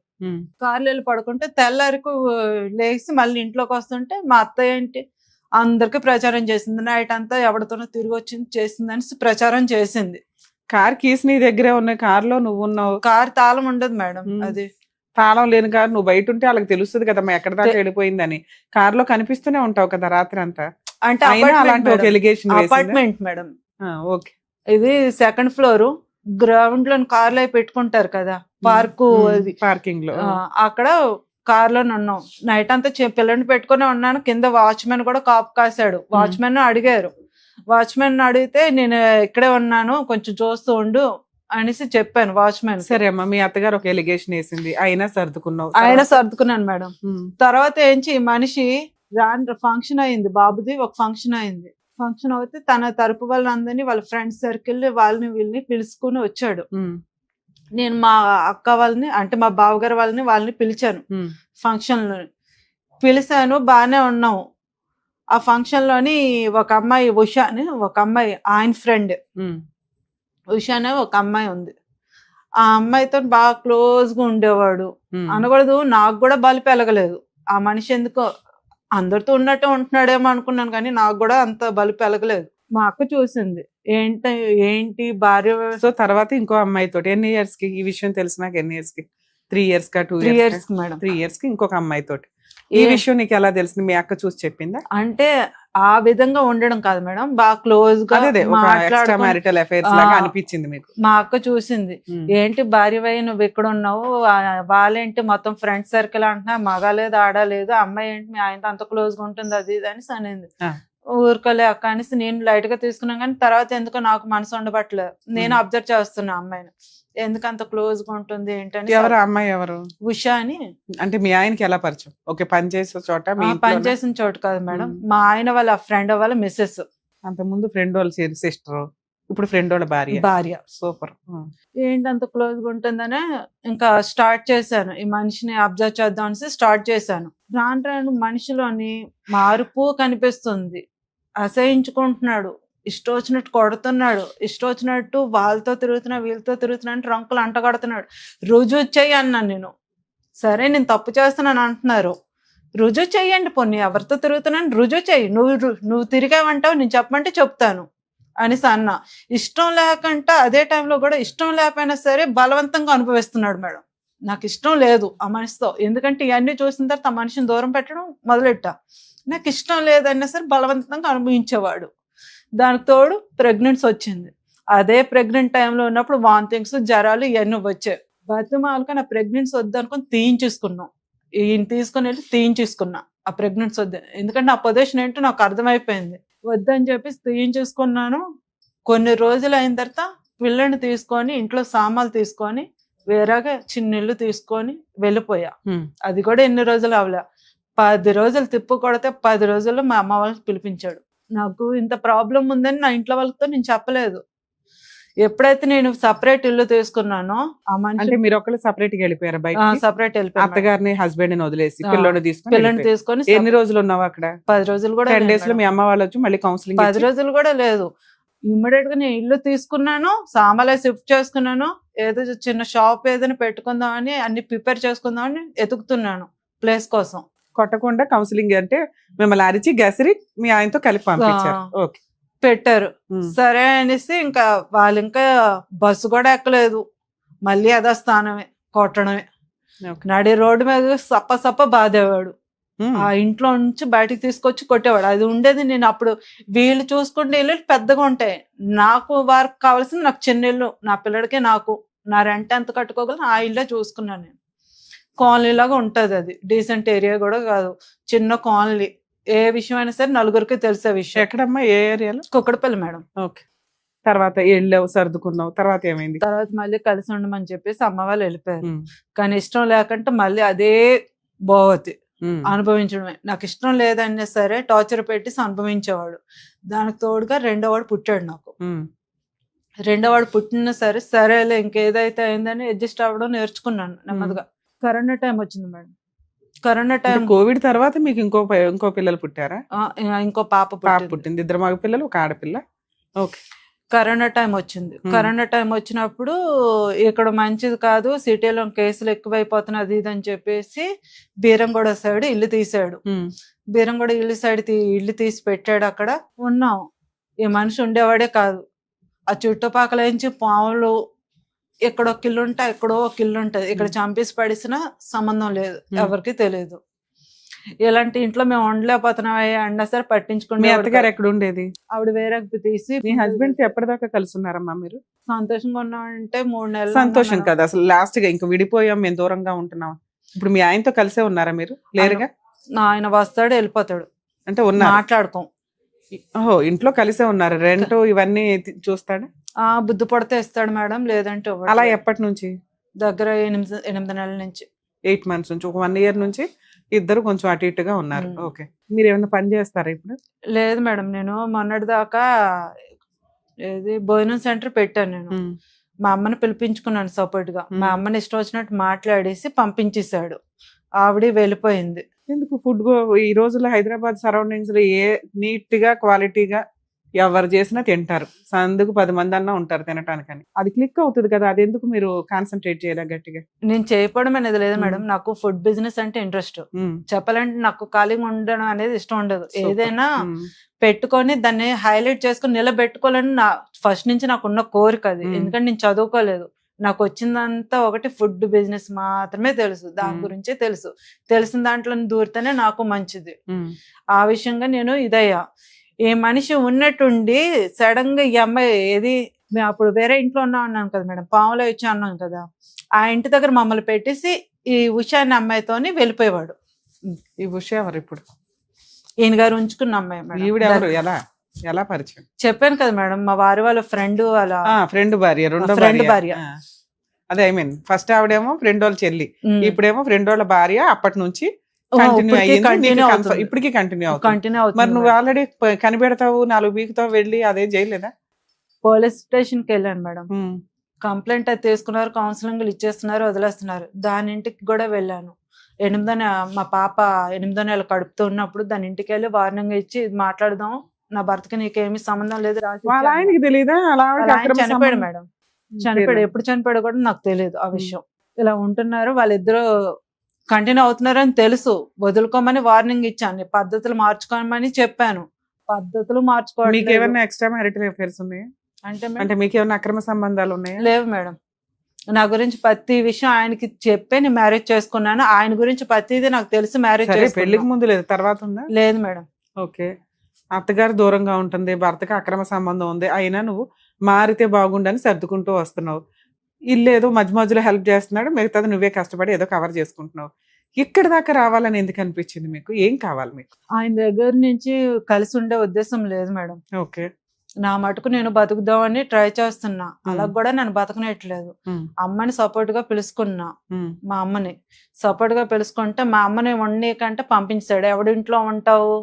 కార్లో వెళ్ళి పడుకుంటే తెల్లారికి లేచి మళ్ళీ ఇంట్లోకి వస్తుంటే మా అత్తయ్య ఏంటి అందరికి ప్రచారం చేసింది, నైట్ అంతా ఎవరితోనో తిరిగి వచ్చింది చేసిందని ప్రచారం చేసింది. కార్ కీస్ నీ దగ్గరే ఉన్నాయి, కార్ లో నువ్వు ఉన్నావు. కార్ తాళం ఉండదు మేడం, అది తాళం లేని కారు నువ్వు బయట ఉంటే వాళ్ళకి తెలుస్తుంది కదా ఎక్కడ దాకా వెళ్ళిపోయిందని. కార్ లో కనిపిస్తూనే ఉంటావు కదా రాత్రి అంతా. అంటే అలాంటి ఒక ఎలిగేషన్. అపార్ట్మెంట్ మేడం, ఓకే, ఇది 2nd ఫ్లోర్. గ్రౌండ్ లో కార్లో పెట్టుకుంటారు కదా పార్కింగ్ లో, అక్కడ కార్ లో ఉన్నాం. నైట్ అంతా పిల్లని పెట్టుకుని ఉన్నాను. కింద వాచ్మెన్ కూడా కాపు కాశాడు. వాచ్మెన్ అడిగారు, వాచ్మెన్ అడిగితే నేను ఇక్కడే ఉన్నాను కొంచెం చూస్తూ ఉండు అనేసి చెప్పాను వాచ్మెన్. సరే అమ్మా, మీ అత్తగారు ఒక ఎలిగేషన్ వేసింది, అయినా సర్దుకున్నావు? అయినా సర్దుకున్నాను మేడం. తర్వాత ఏంచి మనిషి ఫంక్షన్ అయింది, బాబుది ఒక ఫంక్షన్ అయింది. ఫంక్షన్ అయితే తన తరపు వాళ్ళందరినీ వాళ్ళ ఫ్రెండ్స్ సర్కిల్ వాళ్ళని వీళ్ళని పిలుచుకుని వచ్చాడు. నేను మా అక్క వాళ్ళని అంటే మా బావగారు వాళ్ళని పిలిచాను. ఫంక్షన్ లో పిలిచాను, బాగానే ఉన్నాము. ఆ ఫంక్షన్ లోని ఒక అమ్మాయి ఉషా అని ఒక అమ్మాయి, ఆయన ఫ్రెండ్ ఉషా అనే ఒక అమ్మాయి ఉంది. ఆ అమ్మాయితో బాగా క్లోజ్ గా ఉండేవాడు. అనకూడదు, నాకు కూడా బలి పెరగలేదు. ఆ మనిషి ఎందుకో అందరితో ఉన్నట్టే ఉంటున్నాడేమో అనుకున్నాను, కానీ నాకు కూడా అంత బలి పెరగలేదు. మా అక్క చూసింది, ఏంటి భార్య. సో తర్వాత ఇంకో అమ్మాయితోటి ఎన్ని ఇయర్స్ కి ఈ విషయం తెలిసినాక, ఎన్ని ఇయర్స్ కి? 3 years కా 2 3 years years మేడం. 3 years కి ఇంకొక అమ్మాయితోటి. ఈ విషయం నీకు ఎలా తెలిసింది? మీ అక్క చూసి చెప్పిందా? అంటే ఆ విధంగా ఉండడం కాదు మేడం, బాగా క్లోజ్ గా ఎక్స్ట్రా మ్యారిటల్ అఫైర్స్ లాగా అనిపించింది మీకు? మా అక్క చూసింది, ఏంటి భార్య వై నువ్వు ఇక్కడ ఉన్నావు, వాళ్ళేంటి మొత్తం ఫ్రెండ్ సర్కిల్ అంటున్నా, మగ లేదు ఆడ లేదు, అమ్మాయి ఏంటి మీ ఆయనతో అంత క్లోజ్ గా ఉంటుంది అది ఇది అని అనింది. ఊరుకోలే అక్క అనేసి నేను లైట్ గా తీసుకున్నాను, కానీ తర్వాత ఎందుకో నాకు మనసు ఉండబట్టలేదు. నేను అబ్జర్వ్ చేస్తున్నా అమ్మాయిని, ఎందుకు అంత క్లోజ్ గా ఉంటుంది ఏంటని. ఎవరు అమ్మాయి? ఎవరు? ఉషా అని. అంటే మీ ఆయనకి ఎలా పరిచయం? ఓకే, పని చేసే చోట? పనిచేసిన చోట కాదు మేడం, మా ఆయన వాళ్ళ ఫ్రెండ్ వాళ్ళ మిస్సెస్. అంత ముందు ఫ్రెండ్ వాళ్ళ సిస్టర్, ఇప్పుడు ఫ్రెండ్ వాళ్ళ భార్య. సూపర్. ఏంటి అంత క్లోజ్ గా ఉంటుందనే ఇంకా స్టార్ట్ చేశాను, ఈ మనిషిని అబ్జర్వ్ చేద్దాం అనేసి స్టార్ట్ చేశాను. రాను రాను మనిషిలోని మార్పు కనిపిస్తుంది. అసహించుకుంటున్నాడు, ఇష్టం వచ్చినట్టు కొడుతున్నాడు, ఇష్టం వచ్చినట్టు వాళ్ళతో తిరుగుతున్నా వీళ్ళతో తిరుగుతున్నా అంటే రంకులు అంటగడుతున్నాడు. రుజువు చెయ్యి అన్నాను నేను. సరే నేను తప్పు చేస్తున్నాను అంటున్నారు, రుజువు చెయ్యండి, పొన్ని ఎవరితో తిరుగుతున్నాను రుజువు చెయ్యి, నువ్వు తిరిగావంటావు, నేను చెప్పమంటే చెప్తాను అనేసి అన్న. ఇష్టం లేకంటే అదే టైంలో కూడా ఇష్టం లేకపోయినా సరే బలవంతంగా అనుభవిస్తున్నాడు మేడం. నాకు ఇష్టం లేదు ఆ మనిషితో, ఎందుకంటే ఇవన్నీ చూసిన తర్వాత ఆ మనిషిని దూరం పెట్టడం మొదలెట్టా. నాకు ఇష్టం లేదన్నా సరే బలవంతంగా అనుభవించేవాడు. దానికి తోడు ప్రెగ్నెన్సీ వచ్చింది. అదే ప్రెగ్నెంట్ టైంలో ఉన్నప్పుడు వాంతింగ్స్ జ్వరాలు ఇవన్నీ వచ్చాయి. బతిమాలక నా ప్రెగ్నెన్సీ వద్దనుకొని తీయించేసుకున్నాం. ఈయన తీసుకుని వెళ్ళి తీయించేసుకున్నా ఆ ప్రెగ్నెన్సీ వద్దు, ఎందుకంటే ఆ పొజిషన్ ఏంటో నాకు అర్థమైపోయింది. వద్దని చెప్పేసి తీయించేసుకున్నాను. కొన్ని రోజులు అయిన తర్వాత పిల్లని తీసుకొని ఇంట్లో సామాన్లు తీసుకొని వేరేగా చిన్న ఇల్లు తీసుకొని వెళ్ళిపోయా. అది కూడా ఎన్ని రోజులు అవలే, 10 రోజులు తిప్పు కొడితే 10 రోజుల్లో మా అమ్మ వాళ్ళకి పిలిపించాడు. నాకు ఇంత ప్రాబ్లం ఉందని నా ఇంట్లో వాళ్ళతో నేను చెప్పలేదు. ఎప్పుడైతే నేను సపరేట్ ఇల్లు తీసుకున్నానో ఆ మనిషి, మీరు ఒకళ్ళు సపరేట్ గా వెళ్ళిపోయారు బయట? సపరేట్ వెళ్ళిపోయాను. అత్తగారిని హస్బెండ్ వదిలేసి పిల్లని తీసుకొని. ఎన్ని రోజులు ఉన్నావు అక్కడ? 10 రోజులు కూడా. 10 days లో మీ అమ్మ వాళ్ళు వచ్చి మళ్ళీ కౌన్సిలింగ్? 10 రోజులు కూడా లేదు. ఇమ్మీడియట్ గా నేను ఇల్లు తీసుకున్నాను, సామాన్లు షిఫ్ట్ చేసుకున్నాను, ఏదో చిన్న షాప్ ఏదైనా పెట్టుకుందామని అన్ని ప్రిపేర్ చేసుకుందామని ఎతుకుతున్నాను ప్లేస్ కోసం. కొట్టకుండా కౌన్సిలింగ్ అంటే మిమ్మల్ని అరిచి గసిరి మీ ఆయనతో కలిపి పంపించారు. ఓకే, పెట్టారు. సరే అనేసి ఇంకా వాళ్ళు ఇంకా బస్సు కూడా ఎక్కలేదు, మళ్ళీ అదే స్థానమే కొట్టడమే. నడి రోడ్డు మీద సప్ప బాధేవాడు. ఆ ఇంట్లో నుంచి బయటకు తీసుకొచ్చి కొట్టేవాడు. అది ఉండేది నేను అప్పుడు వీళ్ళు చూసుకుంటే ఇల్లు పెద్దగా ఉంటాయి, నాకు వారికి కావాల్సింది నాకు చిన్న ఇల్లు, నా పిల్లడికి నాకు నా రెంట్ ఎంత కట్టుకోగలను ఆ ఇల్లే చూసుకున్నాను నేను. కాలనీ లాగా ఉంటది, అది డీసెంట్ ఏరియా కూడా కాదు, చిన్న కాలనీ. ఏ విషయం అయినా సరే నలుగురికి తెలిసే విషయం. ఎక్కడమ్మా, ఏ ఏరియాలో? కుక్కడపల్లి మేడం. ఓకే, తర్వాత వెళ్ళావు, సర్దుకున్నావు, తర్వాత ఏమైంది? తర్వాత మళ్ళీ కలిసి ఉండమని చెప్పేసి అమ్మ వాళ్ళు వెళ్ళిపోయారు. కానీ ఇష్టం లేకంటే మళ్ళీ అదే భోవతి అనుభవించడమే. నాకు ఇష్టం లేదన్నా సరే టార్చర్ పెట్టేసి అనుభవించేవాడు. దానికి తోడుగా రెండోవాడు పుట్టాడు నాకు. రెండోవాడు పుట్టినా సరే సరేలే ఇంకేదైతే అయిందని అడ్జస్ట్ అవ్వడం నేర్చుకున్నాను నెమ్మదిగా. కరోనా టైం వచ్చింది మేడం. కరోనా టైం, కోవిడ్ తర్వాత మీకు ఇంకో పిల్లలు పుట్టారా? ఇంకో పాప పుట్టింది, 2 మగ పిల్లలు, 1 ఆడపిల్ల. ఓకే, కరోనా టైం వచ్చింది. కరోనా టైం వచ్చినప్పుడు ఇక్కడ మంచిది కాదు, సిటీలో కేసులు ఎక్కువైపోతున్నాయి అది ఇది అని చెప్పేసి బీరంగూడ సైడ్ ఇల్లు తీసాడు. బీరంగూడ ఇల్లు తీసి పెట్టాడు. అక్కడ ఉన్నాం. ఈ మనిషి ఉండేవాడే కాదు, ఆ చుట్టుపక్కల నుంచి పాములు, ఎక్కడో కిల్లు ఉంటాయి, ఎక్కడో ఒక ఇల్లు ఉంటది, ఇక్కడ చంపేసి పడిసిన సంబంధం లేదు, ఎవరికి తెలియదు. ఇలాంటి ఇంట్లో మేము ఉండలేకపోతున్నాం అన్నా సరే పట్టించుకుంటే. మీ అత్తగారు ఎక్కడ ఉండేది? ఆవిడ వేరే తీసి. మీ హస్బెండ్ ఎప్పటిదాకా కలిసి ఉన్నారమ్మా మీరు? సంతోషంగా ఉన్నామంటే 3 నెలలు. సంతోషం కదా అసలు, లాస్ట్ గా ఇంకా విడిపోయాం, మేము దూరంగా ఉంటున్నాం. ఇప్పుడు మీ ఆయనతో కలిసే ఉన్నారా మీరు? లేరుగా. ఆయన వస్తాడు వెళ్ళిపోతాడు, అంటే ఉన్నా మాట్లాడుకోం. ఓహో, ఇంట్లో కలిసే ఉన్నారు. రెంట్ ఇవన్నీ చూస్తాడు? బుద్ధి పడితే ఇస్తాడు మేడం, లేదంటే. అలా ఎప్పటి నుంచి? దగ్గర 8 నెలల నుంచి. 8 months నుంచి, ఒక 1 year నుంచి ఇద్దరు కొంచెం అటు ఇటుగా ఉన్నారు. ఓకే, మీరు ఏమైనా పని చేస్తారా ఇప్పుడు? లేదు మేడం, నేను మొన్నటి దాకా భోజనం సెంటర్ పెట్టాను. నేను మా అమ్మని పిలిపించుకున్నాను సపోర్ట్ గా. మా అమ్మని ఇష్టం వచ్చినట్టు మాట్లాడేసి పంపించేశాడు. ఆవిడ వెళ్ళిపోయింది. ఎందుకు? ఫుడ్ ఈ రోజుల్లో హైదరాబాద్ సరౌండింగ్స్ లో ఏ నీట్ గా క్వాలిటీగా ఎవరు చేసినా తింటారు, సందుకు 10 మంది అన్నా ఉంటారు తినటానికని. అది క్లిక్ అవుతుంది కదా, అది ఎందుకు మీరు కాన్సన్ట్రేట్ చేయలే గట్టిగా? నేను చేయకపోవడం అనేది లేదు మేడం, నాకు ఫుడ్ బిజినెస్ అంటే ఇంట్రెస్ట్. చెప్పాలంటే నాకు ఖాళీగా ఉండడం అనేది ఇష్టం ఉండదు. ఏదైనా పెట్టుకొని దాన్ని హైలైట్ చేసుకొని నిలబెట్టుకోవాలని నా ఫస్ట్ నుంచి నాకున్న కోరిక అది. ఎందుకంటే నేను చదువుకోలేదు, నాకు వచ్చిందంతా ఒకటి ఫుడ్ బిజినెస్ మాత్రమే తెలుసు, దాని గురించే తెలుసు. తెలిసిన దాంట్లో దూరితేనే నాకు మంచిది. ఆ విషయంగా నేను ఇదయ్యా. ఏ మనిషి ఉన్నట్టుండి సడన్ గా ఈ అమ్మాయి ఏది, మేము అప్పుడు వేరే ఇంట్లో ఉన్నాం కదా మేడం, పాములో వచ్చి అన్నాం కదా, ఆ ఇంటి దగ్గర మమ్మల్ని పెట్టేసి ఈ ఉషా అనే అమ్మాయితోని వెళ్ళిపోయేవాడు. ఈ ఉషా ఎవరు ఇప్పుడు? ఈయన గారు ఉంచుకున్న అమ్మాయి మేడం. ఈవిడ ఎవరు? ఎలా పరిచయం? చెప్పాను కదా మేడం, మా వారి వాళ్ళ ఫ్రెండ్ వాళ్ళ ఫ్రెండ్ భార్య, రెండో ఫ్రెండ్ భార్య. అదే ఐ మీన్ ఫస్ట్ ఆవిడేమో ఫ్రెండ్ వాళ్ళ చెల్లి, ఇప్పుడేమో ఫ్రెండ్ వాళ్ళ భార్య. అప్పటి నుంచి ఇప్పటికీ కంటిన్యూ అవుతుంది. మరి నువ్వు ఆల్రెడీ కనిపెడతావు, 4 వీకుతావు, వెళ్ళి అదే చేయలేదా? పోలీస్ స్టేషన్ కి వెళ్ళాను మేడం, కంప్లైంట్ అది తీసుకున్నారు, కౌన్సిలింగ్ ఇచ్చేస్తున్నారు, వదిలేస్తున్నారు. దాని ఇంటికి కూడా వెళ్ళాను. మా పాప 8వ నెల కడుపుతూ ఉన్నప్పుడు దాని ఇంటికి వెళ్ళి వార్నింగ్ ఇచ్చి మాట్లాడదాం, నా భర్తకి నీకేమీ సంబంధం లేదు ఆయనకి తెలియదా? చనిపోయాడు మేడం, చనిపోయాడు. ఎప్పుడు చనిపోయాడు కూడా నాకు తెలియదు ఆ విషయం. ఇలా ఉంటున్నారు వాళ్ళిద్దరూ, కంటిన్యూ అవుతున్నారు అని తెలుసు, వదులుకోమని వార్నింగ్ ఇచ్చాను, పద్ధతులు మార్చుకోమని చెప్పాను, పద్ధతులు మార్చుకోవడం. మీకు ఏమైనా ఎక్స్ట్రా మ్యారిటల్ అఫైర్స్ ఉన్నాయా? అంటే మీకు ఏమైనా అక్రమ సంబంధాలు ఉన్నాయా? లేవు మేడం. నా గురించి ప్రతి విషయం ఆయనకి చెప్పే నేను మ్యారేజ్ చేసుకున్నాను. ఆయన గురించి ప్రతిదీ నాకు తెలిసి మ్యారేజ్ చేసుకున్నాను. పెళ్లికి ముందు లేదు, తర్వాత ఉందా? లేదు మేడం. ఓకే. అత్తగారు దూరంగా ఉంటుంది, భర్తకి అక్రమ సంబంధం ఉంది, అయినా నువ్వు మారితే బాగుండని సర్దుకుంటూ వస్తున్నావు. ఇల్లు ఏదో మధ్య మధ్యలో హెల్ప్ చేస్తున్నాడు, మిగతాది నువ్వే కష్టపడి ఏదో కవర్ చేసుకుంటున్నావు. ఇక్కడ దాకా రావాలని ఎందుకు అనిపించింది మీకు? ఏం కావాలి మీకు? ఆయన దగ్గర నుంచి కలిసి ఉండే ఉద్దేశం లేదు మేడం. ఓకే. నా మటుకు నేను బతుకుదామని ట్రై చేస్తున్నా, అలా కూడా నన్ను బతకనట్లేదు. అమ్మని సపోర్ట్ గా పిలుచుకున్నా, మా అమ్మని సపోర్ట్ గా పిలుచుకుంటే మా అమ్మని వండేకంటే పంపించాడు. ఎవడింట్లో ఉంటావు,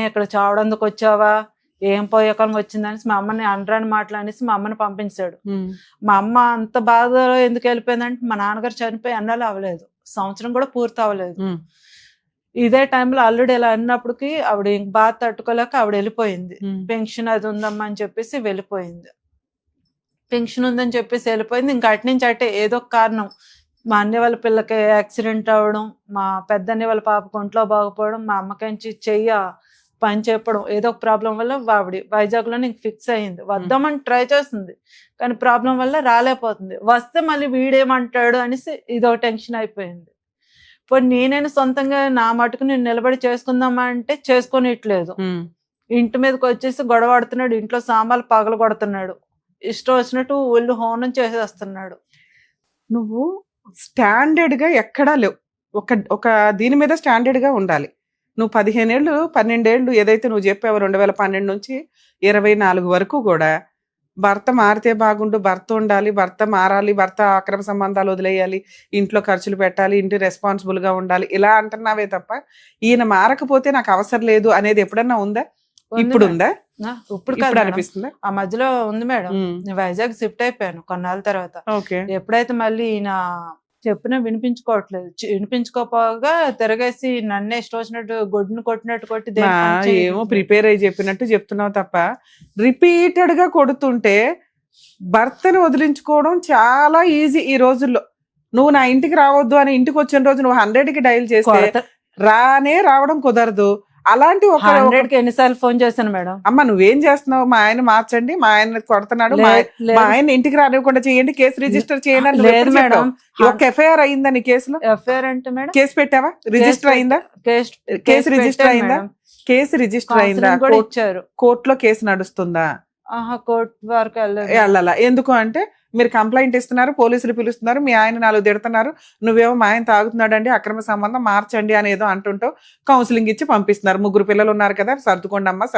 ఇక్కడ చావడందుకు వచ్చావా, ఏం పోయేకాలం వచ్చిందని మా అమ్మని అనరాని మాట్లాడేసి మా అమ్మని పంపించాడు. మా అమ్మ అంత బాధలో ఎందుకు వెళ్ళిపోయిందంటే, మా నాన్నగారు చనిపోయి అన్నాళ్ళు అవ్వలేదు, సంవత్సరం కూడా పూర్తి అవ్వలేదు. ఇదే టైంలో అల్లుడు ఇలా అన్నప్పటికి ఆవిడ బాధ తట్టుకోలేక ఆవిడ వెళ్ళిపోయింది. పెన్షన్ అది ఉందమ్మా అని చెప్పేసి వెళ్ళిపోయింది. పెన్షన్ ఉందని చెప్పేసి వెళ్ళిపోయింది. ఇంకా అటు నుంచి అటే ఏదో ఒక కారణం, మా అన్నయ్య వాళ్ళ పిల్లకి యాక్సిడెంట్ అవ్వడం, మా పెద్దన్నయ్య వాళ్ళ పాపకు ఒంట్లో బాగపోవడం, మా అమ్మకించి చెయ్య పని చెప్పడం, ఏదో ఒక ప్రాబ్లం వల్ల ఆవిడ వైజాగ్ లో నీకు ఫిక్స్ అయ్యింది. వద్దామని ట్రై చేస్తుంది, కానీ ప్రాబ్లం వల్ల రాలేకపోతుంది. వస్తే మళ్ళీ వీడేమంటాడు అనేసి ఇదో టెన్షన్ అయిపోయింది. ఇప్పుడు నేనైనా సొంతంగా నా మటుకు నేను నిలబడి చేసుకుందామా అంటే చేసుకోనిట్లేదు. ఇంటి మీదకి వచ్చేసి గొడవ ఆడుతున్నాడు, ఇంట్లో సామాన్లు పగలు కొడుతున్నాడు, ఇష్టం వచ్చినట్టు ఒళ్ళు హోనం చేసేస్తున్నాడు. నువ్వు స్టాండర్డ్ గా ఎక్కడా లేవు, ఒక దీని మీద స్టాండర్డ్ గా ఉండాలి. నువ్వు 15 ఏళ్ళు 12 ఏళ్ళు ఏదైతే నువ్వు చెప్పావు, 2012 నుంచి 24 వరకు కూడా భర్త మారితే బాగుండు, భర్త ఉండాలి, భర్త మారాలి, భర్త అక్రమ సంబంధాలు వదిలేయాలి, ఇంట్లో ఖర్చులు పెట్టాలి, ఇంటి రెస్పాన్సిబుల్ గా ఉండాలి, ఇలా అంటున్నావే తప్ప ఈయన మారకపోతే నాకు అవసరం లేదు అనేది ఎప్పుడన్నా ఉందా? ఇప్పుడు ఉందా? ఇప్పుడు అనిపిస్తుందా? ఆ మధ్యలో ఉంది మేడం. నేను వైజాగ్ షిఫ్ట్ అయిపోయాను కొన్నాళ్ళ తర్వాత. ఎప్పుడైతే మళ్ళీ ఈయన చెప్పినా వినిపించుకోవట్లేదు, వినిపించుకోపోగా తిరగేసి నన్నే ఇష్టం వచ్చినట్టు గొడ్డును కొట్టినట్టు కొట్టి ఏమో ప్రిపేర్ అయ్యి చెప్పినట్టు చెప్తున్నావు తప్ప, రిపీటెడ్ గా కొడుతుంటే భర్తను వదిలించుకోవడం చాలా ఈజీ ఈ రోజుల్లో. నువ్వు నా ఇంటికి రావద్దు అని ఇంటికి వచ్చిన రోజు నువ్వు 100కి డైల్ చేస్తే రావడం కుదరదు. అలాంటి ఒక 100కి ఎన్నిసార్లు ఫోన్ చేశాను మేడం. అమ్మ నువ్వేం చేస్తున్నావు, మా ఆయన మార్చండి, మా ఆయన కొడుతున్నాడు, మా ఆయన ఇంటికి రానివ్వకుండా చేయండి, కేసు రిజిస్టర్ చేయండి. లేదు మేడం, ఒక ఎఫ్ఐఆర్ అయిందా నీ కేసులో? ఎఫ్ఐఆర్ అంటే మేడం కేసు పెట్టావా? రిజిస్టర్ అయిందా? కేసు రిజిస్టర్ అయిందా? కేసు రిజిస్టర్ అయిందా? కోర్టులో కేసు నడుస్తుందా? కోర్టు వరకు వెళ్ళాలా? ఎందుకు అంటే మీరు కంప్లైంట్ ఇస్తున్నారు, పోలీసులు పిలుస్తున్నారు, మీ ఆయన 4 తిడుతున్నారు, నువ్వేమో మా ఆయన తాగుతున్నాడు అండి, అక్రమ సంబంధం మార్చండి అని ఏదో అంటుంటావు, కౌన్సిలింగ్ ఇచ్చి పంపిస్తున్నారు. 3 పిల్లలు ఉన్నారు కదా, సర్దుకోండమ్మా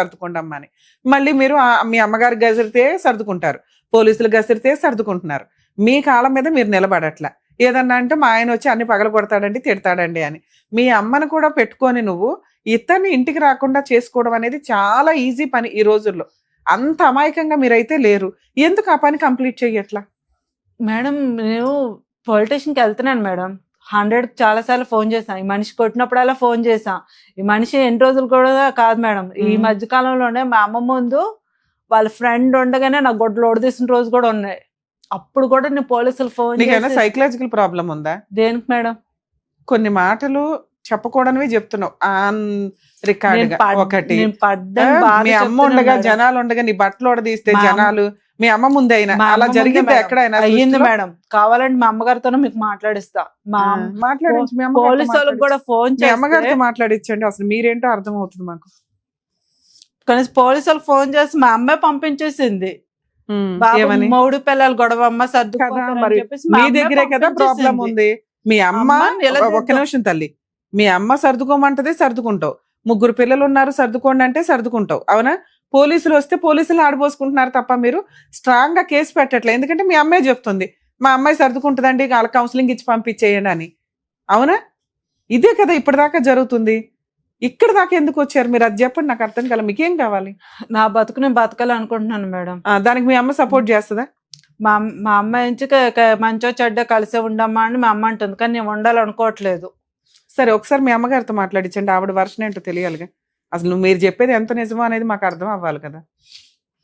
అని. మళ్ళీ మీరు మీ అమ్మగారికి గసిరితే సర్దుకుంటారు, పోలీసులు గసిరితే సర్దుకుంటున్నారు. మీ కాళ్ళ మీద మీరు నిలబడట్లా. ఏదన్నా అంటే మా ఆయన వచ్చి అన్ని పగల కొడతాడండి, తిడతాడండి అని. మీ అమ్మను కూడా పెట్టుకొని నువ్వు ఇతన్ని ఇంటికి రాకుండా చేసుకోవడం అనేది చాలా ఈజీ పని ఈ రోజుల్లో. అంత అమాయకంగా మీరైతే లేరు. ఎందుకు ఆ పని కంప్లీట్ చెయ్యట్లా? మేడం నేను పొలిటీషియన్కి వెళ్తున్నాను మేడం, 100కి చాలా సార్లు ఫోన్ చేశాను. ఈ మనిషి కొట్టినప్పుడల్లా ఫోన్ చేశాను. ఈ మనిషి ఎన్ని రోజులు కూడా కాదు మేడం, ఈ మధ్య కాలంలోనే మా అమ్మ ముందు వాళ్ళ ఫ్రెండ్ ఉండగానే నా గొడ్లు ఓడదీసిన రోజు కూడా ఉన్నాయి. అప్పుడు కూడా నేను పోలీసులు ఫోన్ నీకేమైనా సైకలాజికల్ ప్రాబ్లం ఉందా? దేనికి మేడం? కొన్ని మాటలు చెప్పకూడనివి చెప్తున్నావు ఆన్ రికార్డ్ గా. ఒకటి మీ అమ్మ ఉండగా జనాలు ఉండగా నీ బట్టలు ఓడదీస్తే జనాలు మీ అమ్మ ముందే అయినా అలా జరిగింది ఎక్కడైనా? అయ్యింది మేడం. కావాలంటే మా అమ్మగారితోనే మీకు మాట్లాడిస్తా. మాట్లాడించి మీ పోలీసు వాళ్ళకి కూడా ఫోన్ మీ అమ్మగారితో మాట్లాడించండి. అసలు మీరేంటో అర్థం అవుతుంది మాకు. కానీ పోలీసు వాళ్ళకి ఫోన్ చేసి మా అమ్మాయి పంపించేసింది. మూడు పిల్లలు గొడవ అమ్మ సర్దు మరి మీ దగ్గరే కదా ప్రాబ్లం ఉంది. మీ అమ్మ ఒక్క నిమిషం తల్లి, మీ అమ్మ సర్దుకోమంటది సర్దుకుంటావు. 3 పిల్లలు ఉన్నారు సర్దుకోండి అంటే సర్దుకుంటావు. అవునా? పోలీసులు వస్తే పోలీసులు ఆడబోసుకుంటున్నారు తప్ప మీరు స్ట్రాంగ్ గా కేసు పెట్టట్లే. ఎందుకంటే మీ అమ్మాయి చెప్తుంది మా అమ్మాయి సర్దుకుంటుందండి వాళ్ళ కౌన్సిలింగ్ ఇచ్చి పంపించేయండి అని. అవునా? ఇదే కదా ఇప్పటిదాకా జరుగుతుంది. ఇక్కడ దాకా ఎందుకు వచ్చారు మీరు? అది చెప్పండి, నాకు అర్థం కాలే. మీకేం కావాలి? నా బతుకు నేను బతకాలి అనుకుంటున్నాను మేడం. దానికి మీ అమ్మ సపోర్ట్ చేస్తుందా? మా అమ్మ నుంచి మంచో చెడ్డ కలిసే ఉండమ్మా అని మా అమ్మ అంటుంది, కానీ నేను ఉండాలనుకోవట్లేదు. సరే ఒకసారి మీ అమ్మగారితో మాట్లాడించండి. ఆవిడ వర్షన్ ఏంటో తెలియాలిగా. అసలు మీరు చెప్పేది ఎంత నిజమో అనేది మాకు అర్థం అవ్వాలి కదా.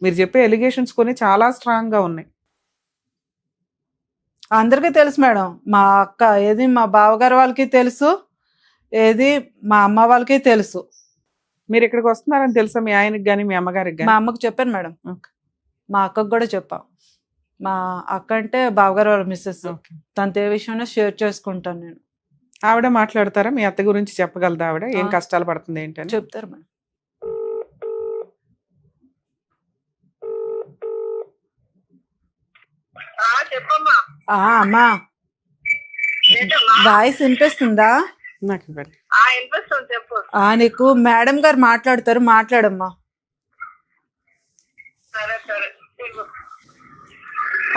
మీరు చెప్పే ఎలిగేషన్స్ కొన్ని చాలా స్ట్రాంగ్ గా ఉన్నాయి. అందరికీ తెలుసు మేడం. మా అక్క ఏది మా బావగారు వాళ్ళకి తెలుసు, ఏది మా అమ్మ వాళ్ళకి తెలుసు. మీరు ఇక్కడికి వస్తున్నారని తెలుసా మీ ఆయనకి కానీ మీ అమ్మగారికి కానీ? మా అమ్మకు చెప్పాను మేడం, మా అక్కకు కూడా చెప్పా. మా అక్క అంటే బావగారు వాళ్ళ మిస్సెస్. తనతో ఏ విషయంలో షేర్ చేసుకుంటాను నేను. ఆవిడ మాట్లాడతారా? మీ అత్త గురించి చెప్పగలదా? ఆవిడ ఏం కష్టాలు పడుతుంది ఏంటని చెప్తారు మేడం. అమ్మా వాయిస్ వినిపిస్తుందా? నాకు నీకు మేడం గారు మాట్లాడతారు, మాట్లాడమ్మా.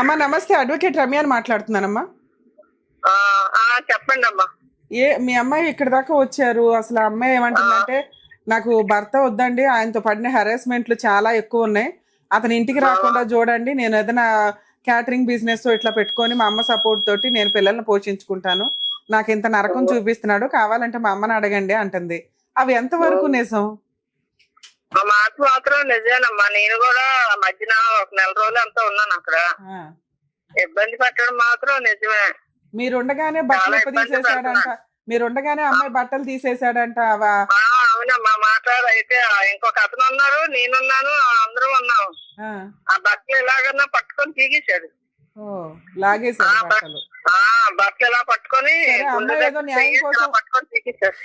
అమ్మా నమస్తే, అడ్వకేట్ రమ్య అని మాట్లాడుతున్నానమ్మా. చెప్పండి అమ్మా. మీ అమ్మాయి ఇక్కడ దాకా వచ్చారు. అసలు ఆ అమ్మాయి ఏమంటుందంటే నాకు భర్త వద్దండి, ఆయనతో పడిన హెరాస్మెంట్లు చాలా ఎక్కువ ఉన్నాయి, అతని ఇంటికి రాకుండా చూడండి, నేను ఏదైనా క్యాటరింగ్ బిజినెస్ ఇట్లా పెట్టుకొని మా అమ్మ సపోర్ట్ తోటి నేను పిల్లల్ని పోషించుకుంటాను, నాకు ఇంత నరకం చూపిస్తున్నాడు, కావాలంటే మా అమ్మని అడగండి అంటుంది. అవి ఎంతవరకు నిజం? మా మాట మాత్రం నిజమేనమ్మా. నేను కూడా మధ్యన ఒక 1 నెల రోజులు అంతా ఉన్నాను అక్కడ. ఇబ్బంది పెట్టడం మాత్రం నిజమే. మీరుండగానే బట్టలు తీసేసాడంట, మీరుండగానే అమ్మాయి బట్టలు తీసేసాడంట. అవునమ్మా మాట్లాడు. అయితే ఇంకొక అతను ఉన్నారు, నేనున్నాను, అందరూ ఉన్నాం. ఆ బట్టలు ఎలాగన్నా పట్టుకొని తీగేశాడు. లాగేశాడు బట్టలు. బట్టలు ఎలా పట్టుకొని తీగేశాడు.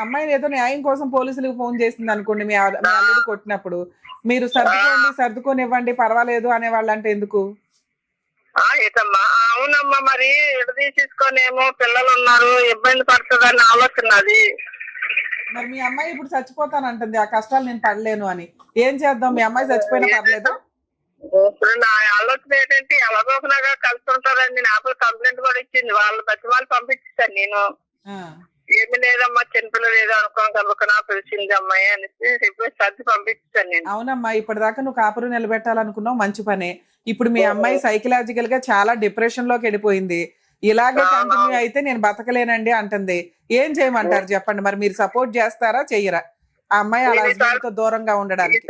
అమ్మాయిని ఏదో న్యాయం కోసం పోలీసులకు ఫోన్ చేసింది అనుకోండి, మీ అల్లుడు కొట్టినప్పుడు మీరు సర్దుకొని ఇవ్వండి పర్వాలేదు అనేవాళ్ళు అంటే ఎందుకు? ఏటమ్మా అవునమ్మా, మరి తీసేసుకొనేమో పిల్లలు ఉన్నారు, ఇబ్బంది పడుతుందని ఆలోచన అది. మరి మీ అమ్మాయి ఇప్పుడు చచ్చిపోతానంటుంది, ఆ కష్టాలు నేను పడలేను అని. ఏం చేద్దాం? మీ అమ్మాయి చచ్చిపోయినా పర్లేదా? ఇప్పుడు నా ఆలోచన ఏంటంటే ఎలాగోకలాగా కలిసి ఉంటారండి. నాకు కంప్లైంట్ కూడా ఇచ్చింది, వాళ్ళు బతిమాలు పంపించాను. నేను ఏమి లేదమ్మా, చిన్నపిల్లలు ఏదో అనుకోని కనుక పిలిచింది అమ్మాయి అనేసి సర్ది పంపించాను నేను. అవునమ్మా, ఇప్పటిదాకా నువ్వు కాపురం నిలబెట్టాలనుకున్నావు, మంచి పనే. ఇప్పుడు మీ అమ్మాయి సైకలాజికల్ గా చాలా డిప్రెషన్ లోకి వెళ్ళిపోయింది. ఇలాగే కంటిన్యూ అయితే నేను బతకలేనండి అంటుంది. ఏం చేయమంటారు చెప్పండి? మరి మీరు సపోర్ట్ చేస్తారా చెయ్యరా ఆ అమ్మాయి అలా హస్బెండ్ తో దూరంగా ఉండడానికి?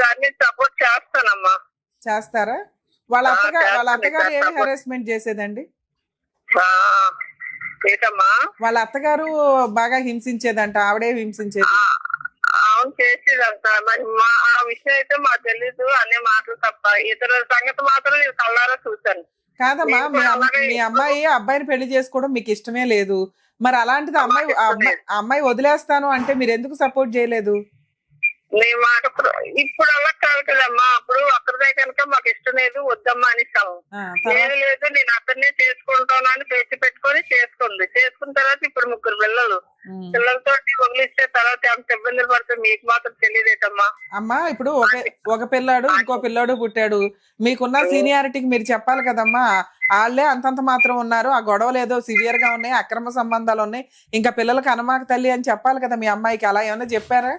సపోర్ట్ చేస్తానమ్మా. చేస్తారా? వాళ్ళ అత్తగారు ఏమి హెరాస్మెంట్ చేసేదండి? వాళ్ళ అత్తగారు బాగా హింసించేదంట, ఆవిడే హింసించేది. అవును చేసేదంట. మరి ఆ విషయం అయితే మాకు తెలీదు, అనే మాటలు తప్ప ఇతర సంగతి మాత్రం నేను కళ్ళారా చూశాను. కాదమ్మా, మీ అమ్మాయి అబ్బాయిని పెళ్లి చేసుకోవడం మీకు ఇష్టమే లేదు. మరి అలాంటిది అమ్మాయి వదిలేస్తాను అంటే మీరు ఎందుకు సపోర్ట్ చేయలేదు? ఇప్పుడు అలా కాదు కదమ్మా, అప్పుడు అక్కడే కనుక మాకు ఇష్టం లేదు, వద్దమ్మా అనిస్తాము. లేదు నేను అక్కడనే చేసుకుంటాను అని పేచి పెట్టుకొని చేసుకుంది. చేసుకున్న తర్వాత ఇప్పుడు 3 పిల్లలు, పిల్లలతో వదిలిస్తే తర్వాత అంత ఇబ్బందులు పడుతుంది. మీకు మాత్రం తెలియదేటమ్మా. అమ్మా ఇప్పుడు ఒక పిల్లాడు ఇంకో పిల్లాడు పుట్టాడు, మీకున్న సీనియారిటీకి మీరు చెప్పాలి కదమ్మా. వాళ్ళే అంతంత మాత్రం ఉన్నారు, ఆ గొడవలు ఏదో సివియర్ గా ఉన్నాయి, అక్రమ సంబంధాలు ఉన్నాయి, ఇంకా పిల్లలకు అనుమాక తల్లి అని చెప్పాలి కదా మీ అమ్మాయికి. అలా ఏమన్నా చెప్పారా?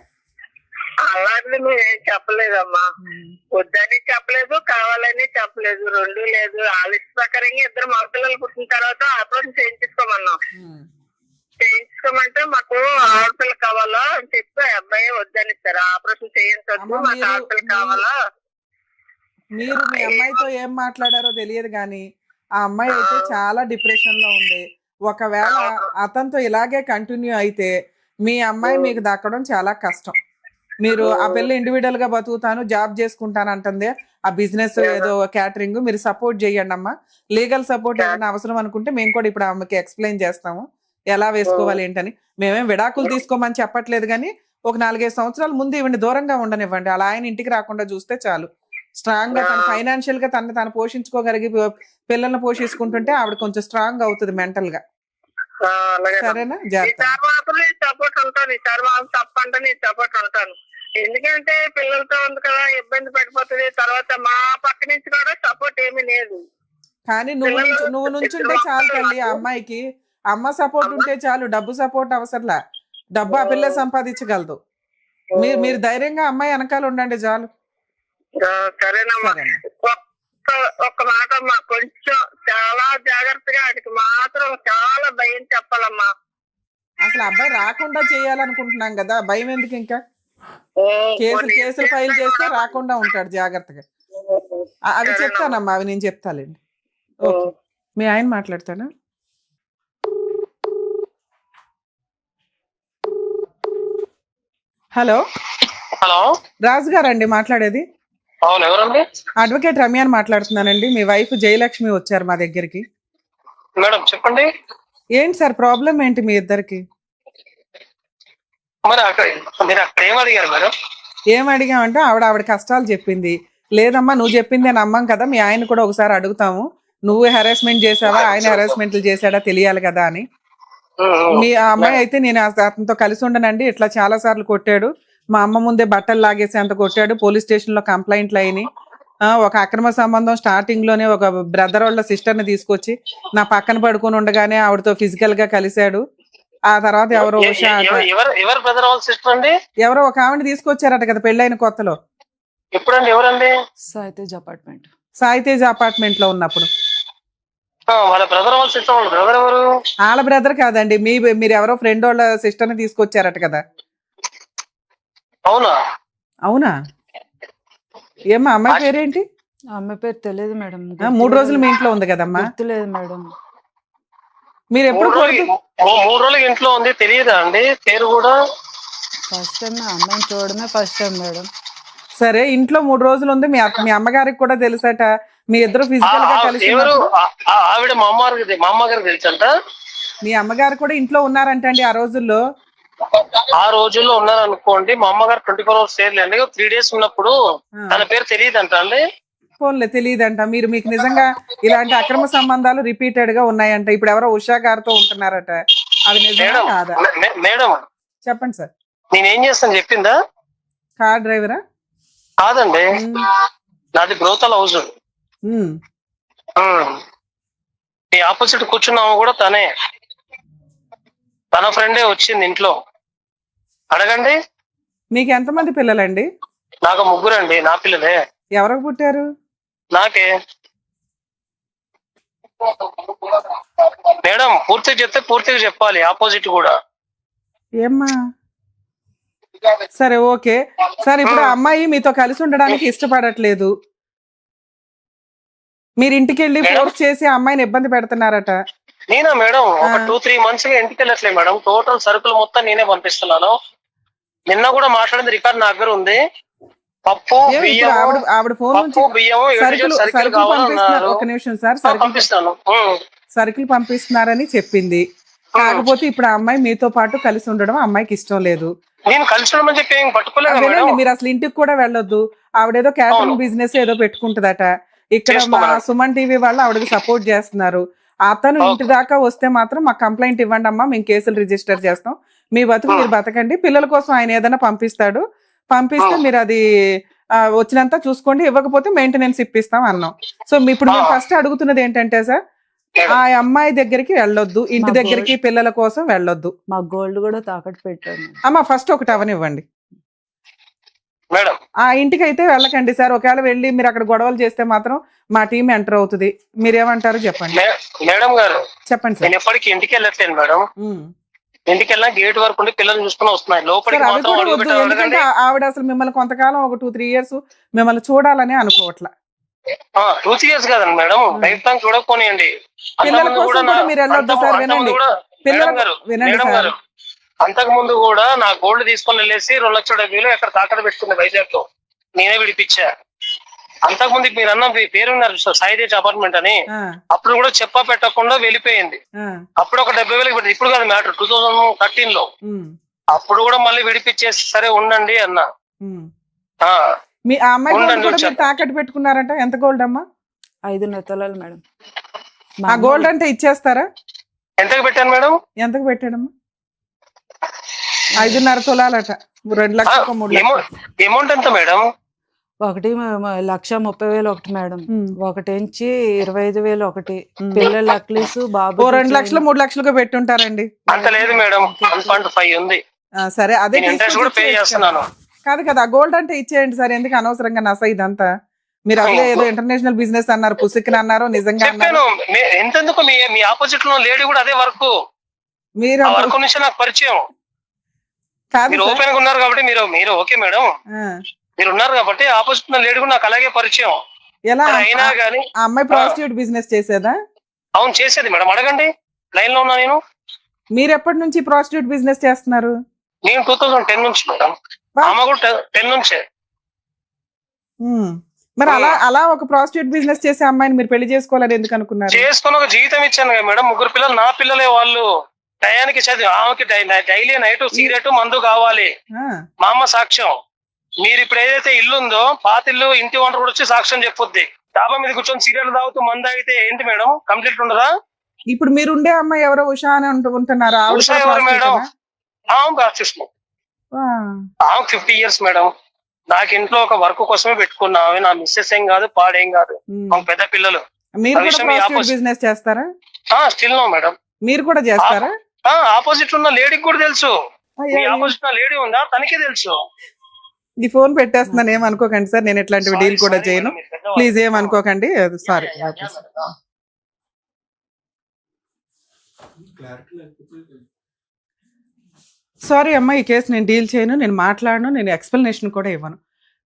అలాంటిది నువ్వేం చెప్పలేదమ్మా. వద్దని చెప్పలేదు, కావాలని చెప్పలేదు, 2 లేదు. వాళ్ళ ఇష్ట ప్రకారంగా 2 మగ పిల్లలు పుట్టిన తర్వాత ఆపరేషన్ చేయించుకోమన్నాం. చేయించుకోమంటే మాకు ఆడపిల్ల కావాలా అని చెప్పి అబ్బాయి వద్దని ఇస్తారు. ఆపరేషన్ చేయించొద్దు, మాకు ఆడపిల్ల కావాలా. మీరు మీ అమ్మాయితో ఏం మాట్లాడారో తెలియదు కానీ ఆ అమ్మాయి అయితే చాలా డిప్రెషన్ లో ఉంది. ఒకవేళ అతనితో ఇలాగే కంటిన్యూ అయితే మీ అమ్మాయి మీకు దక్కడం చాలా కష్టం. మీరు ఆ పిల్ల ఇండివిడువల్ గా బతుకుతాను జాబ్ చేసుకుంటాను అంటుంది, ఆ బిజినెస్ ఏదో క్యాటరింగ్, మీరు సపోర్ట్ చేయండి అమ్మా. లీగల్ సపోర్ట్ ఏదైనా అవసరం అనుకుంటే మేము కూడా ఇప్పుడు ఆమెకి ఎక్స్ప్లెయిన్ చేస్తాము ఎలా వేసుకోవాలి ఏంటని. మేమేం విడాకులు తీసుకోమని చెప్పట్లేదు కానీ ఒక 4-5 సంవత్సరాల ముందు ఇవన్నీ దూరంగా ఉండనివ్వండి. అలా ఆయన ఇంటికి రాకుండా చూస్తే చాలు. స్ట్రాంగ్ గా తన ఫైనాన్షియల్ గా తను పోషించుకోగలిగి పిల్లల్ని పోషించుకుంటుంటే ఆవిడ కొంచెం స్ట్రాంగ్ అవుతుంది మెంటల్ గా. సరేనా? సపోర్ట్ ఉంటాను ఈసారి, వాళ్ళు తప్పంటే నేను సపోర్ట్ ఉంటాను. ఎందుకంటే పిల్లలతో ఉంది కదా, ఇబ్బంది పడిపోతుంది. తర్వాత మా పక్క నుంచి కూడా సపోర్ట్ ఏమీ లేదు. కానీ నువ్వు నుంచుంటే చాలు తల్లి. ఆ అమ్మాయికి అమ్మ సపోర్ట్ ఉంటే చాలు, డబ్బు సపోర్ట్ అవసరంలా. డబ్బు ఆ పిల్ల సంపాదించగలదు. మీరు ధైర్యంగా అమ్మాయి వెనకాల ఉండండి చాలు. సరేనమ్మా. ఒక్క మాట అమ్మా, కొంచెం చాలా జాగ్రత్తగా ఆయనకి మాత్రం చాలా భయం చెప్పాలమ్మా. అసలు అబ్బాయి రాకుండా చేయాలనుకుంటున్నాం కదా, భయం ఎందుకు? ఇంకా కేసులు ఫైల్ చేస్తే రాకుండా ఉంటాడు జాగ్రత్తగా. అవి చెప్తానమ్మా, అవి నేను చెప్తాలేండి. ఓకే, మీ ఆయన మాట్లాడతానా? హలో హలో, రాజు గారండి మాట్లాడేది? అవును, ఎవరండి? అడ్వకేట్ రమ్య అని మాట్లాడుతున్నానండి. మీ వైఫ్ జయలక్ష్మి వచ్చారు మా దగ్గరికి. మేడం చెప్పండి. ఏంటి సార్ ప్రాబ్లం ఏంటి మీ ఇద్దరికి? మరి మీరు అక్కడ ఏం అడిగారు మేడం? ఏం అడిగామంటే ఆవిడ కష్టాలు చెప్పింది. లేదమ్మా నువ్వు చెప్పిందే నమ్మం కదా, మీ ఆయన కూడా ఒకసారి అడుగుతాము, నువ్వు హెరాస్మెంట్ చేసావా ఆయన హెరాస్మెంట్లు చేశాడా తెలియాలి కదా అని. మీ అమ్మాయి అయితే నేను అతనితో కలిసి ఉండనండి, ఇట్లా చాలా సార్లు కొట్టాడు, మా అమ్మ ముందే బట్టలు లాగేసి అంత కొట్టాడు, పోలీస్ స్టేషన్ లో కంప్లైంట్లు అయినాయి, ఒక అక్రమ సంబంధం స్టార్టింగ్ లోనే ఒక బ్రదర్ వాళ్ళ సిస్టర్ ని తీసుకొచ్చి నా పక్కన పడుకొని ఉండగానే ఆవిడతో ఫిజికల్ గా కలిశాడు. ఆ తర్వాత ఎవరో ఎవరో ఒక ఆవిడ తీసుకొచ్చారట కదా పెళ్ళైన కొత్తలో. ఎప్పుడండి? ఎవరండి? సాయితేజ్ అపార్ట్మెంట్ లో ఉన్నప్పుడు. వాళ్ళ బ్రదర్ వాళ్ళ సిస్టర్ వాళ్ళ బ్రదర్ ఎవరు? వాళ్ళ బ్రదర్ కాదండి, మీరు ఎవరో ఫ్రెండ్ వాళ్ళ సిస్టర్ ని తీసుకొచ్చారట కదా. అవునా? అవునా? ఏమ్మా అమ్మాయి పేరేంటి? అమ్మాయి పేరు తెలియదు మేడం. 3 రోజులు మీ ఇంట్లో ఉంది కదమ్మా? తెలియదు మేడం. మీరు ఎప్పుడు 3 రోజులు ఇంట్లో ఉంది తెలియదా అండి? పేరు కూడా ఫస్ట్ టైం అమ్మాయిని చూడడమే ఫస్ట్ టైం మేడం. సరే, ఇంట్లో 3 రోజులు ఉంది, మీ అమ్మగారికి కూడా తెలుసట, మీ ఇద్దరు ఫిజికల్ గా కలిసి. ఆవిడ మా అమ్మగారికి తెలుసంట. మీ అమ్మగారు కూడా ఇంట్లో ఉన్నారంటండి ఆ రోజుల్లో? ఆ రోజుల్లో ఉన్నారనుకోండి. మా అమ్మగారు 24 hours లేదండి, 3 days ఉన్నప్పుడు తన పేరు తెలియదంట అండి. ఫోన్లే తెలియదంట. మీకు నిజంగా ఇలాంటి అక్రమ సంబంధాలు రిపీటెడ్ గా ఉన్నాయంట. ఇప్పుడు ఎవరో ఉషా గారితో ఉంటున్నారట, అది నిజమా కాదా? మేడం చెప్పండి సార్. నేనేం చేస్తాను చెప్పిందా? కార్ డ్రైవరా? కాదండి, నాది బ్రోతల్ హౌస్. మీ ఆపోజిట్ కూర్చున్నాము కూడా తనే, తన ఫ్రెండే వచ్చింది ఇంట్లో. అడగండి. మీకు ఎంతమంది పిల్లలండి? నాకు 3 అండి. నా పిల్లలే. ఎవరికి పుట్టారు? నాకే. మేడం పూర్తిగా చెప్తే పూర్తిగా చెప్పాలి, ఆపోజిట్ కూడా. ఏమ్మా? సరే ఓకే సార్. ఇప్పుడు అమ్మాయి మీతో కలిసి ఉండడానికి ఇష్టపడట్లేదు, మీరు ఇంటికి వెళ్ళి ఫోర్స్ చేసి అమ్మాయిని ఇబ్బంది పెడుతున్నారట. నేనా మేడం? ఒక 2-3 months గా ఇంటికి వెళ్ళట్లేదు మేడం. టోటల్ సరుకులు మొత్తం నేనే పంపిస్తున్నాను. నిన్న కూడా మాట్లాడింది రికార్డ్ నా దగ్గర ఉంది. పప్పు ఆవిడ ఫోన్ నుంచి ఒక నిమిషం సార్, సరుకులు పంపిస్తున్నారని చెప్పింది. కాకపోతే ఇప్పుడు ఆ అమ్మాయి మీతో పాటు కలిసి ఉండడం అమ్మాయికి ఇష్టం లేదు. నేను కలిసి ఉండమని చెప్పి ఏం పట్టుకోలేదు. మీరు అసలు ఇంటికి కూడా వెళ్ళొద్దు. ఆవిడేదో క్యాటరింగ్ బిజినెస్ ఏదో పెట్టుకుంటుందట. ఇక్కడ మా సుమన్ టీవీ వాళ్ళు ఆవిడకి సపోర్ట్ చేస్తున్నారు. అతను ఇంటి దాకా వస్తే మాత్రం మాకు కంప్లైంట్ ఇవ్వండి అమ్మా, మేము కేసులు రిజిస్టర్ చేస్తాం, మీ బతుకు మీరు బతకండి, పిల్లల కోసం ఆయన ఏదైనా పంపిస్తాడు, పంపిస్తే మీరు అది వచ్చినంత చూసుకోండి, ఇవ్వకపోతే మెయింటెనెన్స్ ఇప్పిస్తాం అన్నాం. సో ఇప్పుడు మేము ఫస్ట్ అడుగుతున్నది ఏంటంటే సార్, ఆ అమ్మాయి దగ్గరికి వెళ్ళొద్దు, ఇంటి దగ్గరికి పిల్లల కోసం వెళ్ళొద్దు. మా గోల్డ్ కూడా తాకట్టు పెట్టాను అమ్మా, ఫస్ట్ ఒకటి అవనివ్వండి. మేడం ఆ ఇంటికి అయితే వెళ్ళకండి సార్. ఒకవేళ వెళ్ళి మీరు అక్కడ గొడవలు చేస్తే మాత్రం మా టీం ఎంటర్ అవుతుంది. మీరేమంటారు చెప్పండి. మేడం గారు చెప్పండి సార్. నేను ఎప్పటికీ ఇంటికి వెళ్ళట్లేదు మేడం. ఇంటికి వెళ్ళినా గేట్ వరకు ఉండి పిల్లలు చూసుకుని వస్తున్నాయి. లోపలికి ఆవిడ అసలు మిమ్మల్ని కొంతకాలం ఒక 2-3 years మిమ్మల్ని చూడాలని అనుకోవట్లా. 2-3 years కాదండి మేడం, లైఫ్ టైం చూడకపోనియండి. పిల్లల కోసం కూడా మీరు వెళ్ళొద్దు సార్, వినండి. మేడం గారు వినండి మేడం సార్. గారు అంతకు ముందు కూడా నా గోల్డ్ తీసుకొని వెళ్ళేసి 2,70,000 ఎక్కడ తాకట్టు పెట్టుకుంది వైజాగ్ లో, నేనే విడిపించా. అంతకుముందు మీరు అన్న మీ పేరున్నారు సాయిదేజ్ అపార్ట్మెంట్ అని, అప్పుడు కూడా చెప్పా పెట్టకుండా వెళ్ళిపోయింది. అప్పుడు ఒక 70,000 పెట్టింది. ఇప్పుడు కాదు మ్యాటర్, 2013 లో. అప్పుడు కూడా మళ్ళీ విడిపించేసి సరే ఉండండి అన్నా. మీ ఆ అమ్మాయి గోల్డ్ కూడా మీరు తాకట్టు పెట్టుకున్నారంట. ఎంత గోల్డ్ అమ్మా? 5.5 తులాలు మేడం. ఆ గోల్డ్ అంటే ఇచ్చేస్తారా? ఎంతకు పెట్టాను మేడం? ఎంతకు పెట్టాడమ్మా? 5.5 తులాలట. 2 లక్షలు 3 లక్షలు. అమౌంట్ ఎంత మేడం? 1,30,000 ఒకటి మేడం, ఒకటించి 25,000 ఒకటి, పిల్లల నక్లీస్ బాబు 2 లక్షలు 3 లక్షలుగా పెట్టుంటారండి. అంత లేదు మేడం, 1.5 ఉంది. సరే అదే ఇంట్రెస్ట్ కూడా పే చేస్తున్నాను. కాదు కదా, గోల్డ్ అంటే ఇచ్చేయండి సార్. ఎందుకు అనవసరంగా నస ఇదంతా? మీరు అసలు ఏదో ఇంటర్నేషనల్ బిజినెస్ అన్నారు, పుసిక్కిన అన్నారు, నిజంగా చెప్పాను. ఎంతెందుకు మీ ఆపోజిట్ లో లేడీ కూడా అదే వర్క్, మీరు వర్క్ నుంచి నాకు పరిచయం. మీరు ఓపెన్ గా ఉన్నారు కాబట్టి మీరు ఓకే మేడం, మీరు ఉన్నారు కాబట్టి ఆపోజిట్ ఉన్న లేడీ కూడా నాకు అలాగే పరిచయం. ఎలా అయినా గానీ ఆ అమ్మాయి ప్రాస్టిట్యూట్ బిజినెస్ చేసేదా? అవును చేసేది మేడం, అడగండి, లైన్ లో ఉన్నా నేను. మీరు ఎప్పటి నుంచి ప్రాస్టిట్యూట్ బిజినెస్ చేస్తున్నారు? నేను 2010 నుంచి మేడం, ఆమె కూడా 10 నుంచే. మరి అలా ఒక ప్రాస్టిట్యూట్ బిజినెస్ చేసే అమ్మాయిని మీరు పెళ్లి చేసుకోవాలని ఎందుకు అనుకున్నారు? చేసుకుని ఒక జీవితం ఇచ్చాను కదా మేడం. 3 పిల్లలు నా పిల్లలే, వాళ్ళు టయానికి చదివి, ఆమెకి డైలీ నైట్ సిగరెట్ మందు కావాలి. మా అమ్మ సాక్ష్యం. మీరు ఇప్పుడు ఏదైతే ఇల్లు ఉందో, పాత ఇల్లు, ఇంటి ఓనర్ కూడా వచ్చి సాక్ష్యం చెప్పొద్ది. డాబా మీద కూర్చొని సిగరెట్ తాగుతూ మందు తాగితే ఏంటి మేడం, కంప్లీట్ ఉండదా? ఇప్పుడు మీరు ఉండే అమ్మాయి ఎవరో ఉషా అని ఉంటున్నారా? ఎవరు మేడం? Practice 50 years madam. నాకు ఇంట్లో ఒక వర్క్ కోసమే పెట్టుకున్నా. అవి నా మిస్సెస్ ఏం కాదు, పాడేం కాదు, మాకు పెద్ద పిల్లలు. మీరు బిజినెస్ చేస్తారా? Still no madam. మీరు కూడా చేస్తారా? ఆపోజిట్ ఉన్న లేడీకి కూడా తెలుసు. ఆపోజిట్ ఉన్న లేడీ ఉందా, తనకే తెలుసు. ఈ ఫోన్ పెట్టేస్తున్నాను, ఏమనుకోకండి సార్. నేను ఇట్లాంటివి డీల్ కూడా చేయను, ప్లీజ్ ఏమనుకోకండి. సారీ. సారీ అమ్మా, ఈ కేసు నేను డీల్ చేయను, నేను మాట్లాడను, నేను ఎక్స్ప్లెనేషన్ కూడా ఇవ్వను.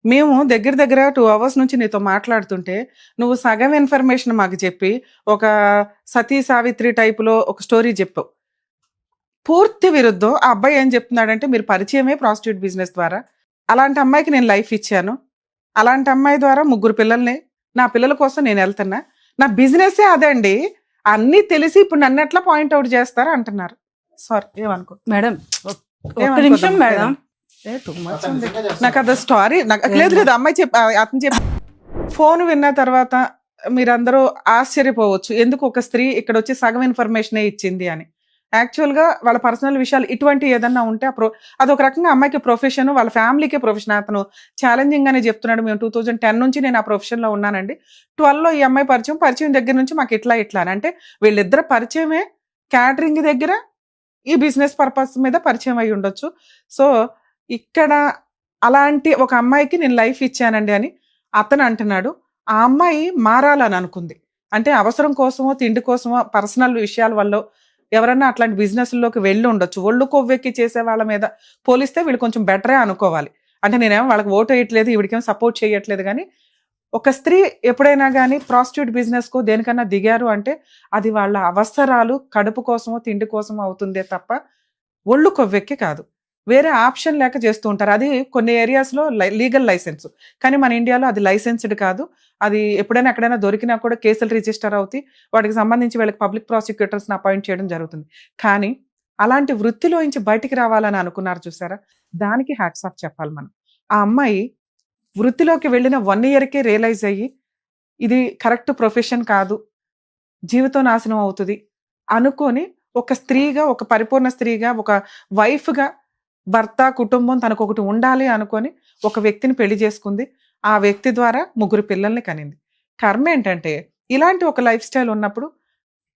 మేము దగ్గర 2 hours నుంచి నీతో మాట్లాడుతుంటే నువ్వు సగం ఇన్ఫర్మేషన్ మాకు చెప్పి ఒక సతీ సావిత్రి టైపులో ఒక స్టోరీ చెప్పావు. పూర్తి విరుద్ధం. ఆ అబ్బాయి ఏం చెప్తున్నాడంటే, మీరు పరిచయమే ప్రాస్టిట్యూట్ బిజినెస్ ద్వారా. అలాంటి అమ్మాయికి నేను లైఫ్ ఇచ్చాను, అలాంటి అమ్మాయి ద్వారా 3 పిల్లల్ని, నా పిల్లల కోసం నేను వెళ్తున్నా, నా బిజినెస్ అదే అండి. అన్నీ తెలిసి ఇప్పుడు నన్ను ఎట్లా పాయింట్అవుట్ చేస్తారా అంటున్నారు. సారీ, ఏమనుకో మేడం. ఒక్క నిమిషం మేడం, నాకు అది స్టోరీ లేదు. అమ్మాయి అతను చెప్పి ఫోన్ విన్న తర్వాత మీరందరూ ఆశ్చర్యపోవచ్చు, ఎందుకు ఒక స్త్రీ ఇక్కడ వచ్చి సగం ఇన్ఫర్మేషనే ఇచ్చింది అని. యాక్చువల్గా వాళ్ళ పర్సనల్ విషయాలు ఇటువంటి ఏదన్నా ఉంటే అదొక రకంగా అమ్మాయికి ప్రొఫెషన్, వాళ్ళ ఫ్యామిలీకే ప్రొఫెషన్. అతను ఛాలెంజింగ్ గానే చెప్తున్నాడు, మేము 2010 నుంచి నేను ఆ ప్రొఫెషన్లో ఉన్నానండి. 12లో ఈ అమ్మాయి పరిచయం దగ్గర నుంచి మాకు ఇట్లా అని. అంటే వీళ్ళిద్దరు పరిచయమే క్యాటరింగ్ దగ్గర, ఈ బిజినెస్ పర్పస్ మీద పరిచయం అయి ఉండొచ్చు. సో ఇక్కడ అలాంటి ఒక అమ్మాయికి నేను లైఫ్ ఇచ్చానండి అని అతను అంటున్నాడు. ఆ అమ్మాయి మారాలని అనుకుంది, అంటే అవసరం కోసమో, తిండి కోసమో, పర్సనల్ విషయాల వల్ల ఎవరన్నా అట్లాంటి బిజినెస్లోకి వెళ్ళి ఉండొచ్చు. ఒళ్ళు కొవ్వెక్కి చేసే వాళ్ళ మీద పోలిస్తే వీళ్ళు కొంచెం బెటరే అనుకోవాలి. అంటే నేనేమో వాళ్ళకి ఓటు వేయట్లేదు, ఈవిడికేమో సపోర్ట్ చేయట్లేదు. కానీ ఒక స్త్రీ ఎప్పుడైనా కానీ ప్రాస్టిట్యూట్ బిజినెస్కు దేనికన్నా దిగారు అంటే అది వాళ్ళ అవసరాలు, కడుపు కోసమో తిండి కోసమో అవుతుందే తప్ప ఒళ్ళు కొవ్వెక్కి కాదు. వేరే ఆప్షన్ లేక చేస్తూ ఉంటారు. అది కొన్ని ఏరియాస్లో లీగల్ లైసెన్స్, కానీ మన ఇండియాలో అది లైసెన్స్డ్ కాదు. అది ఎప్పుడైనా ఎక్కడైనా దొరికినా కూడా కేసులు రిజిస్టర్ అవుతాయి, వాటికి సంబంధించి వీళ్ళకి పబ్లిక్ ప్రాసిక్యూటర్స్ని అపాయింట్ చేయడం జరుగుతుంది. కానీ అలాంటి వృత్తిలోంచి బయటికి రావాలని అనుకున్నారు చూసారా, దానికి హ్యాట్స్ ఆఫ్ చెప్పాలి మనం. ఆ అమ్మాయి వృత్తిలోకి వెళ్ళిన 1 yearకే రియలైజ్ అయ్యి ఇది కరెక్ట్ ప్రొఫెషన్ కాదు, జీవితం నాశనం అవుతుంది అనుకొని ఒక స్త్రీగా, ఒక పరిపూర్ణ స్త్రీగా, ఒక వైఫ్గా, భర్త కుటుంబం తనకు ఒకటి ఉండాలి అనుకొని ఒక వ్యక్తిని పెళ్లి చేసుకుంది. ఆ వ్యక్తి ద్వారా 3 పిల్లల్ని కనింది. కర్మ ఏంటంటే ఇలాంటి ఒక లైఫ్ స్టైల్ ఉన్నప్పుడు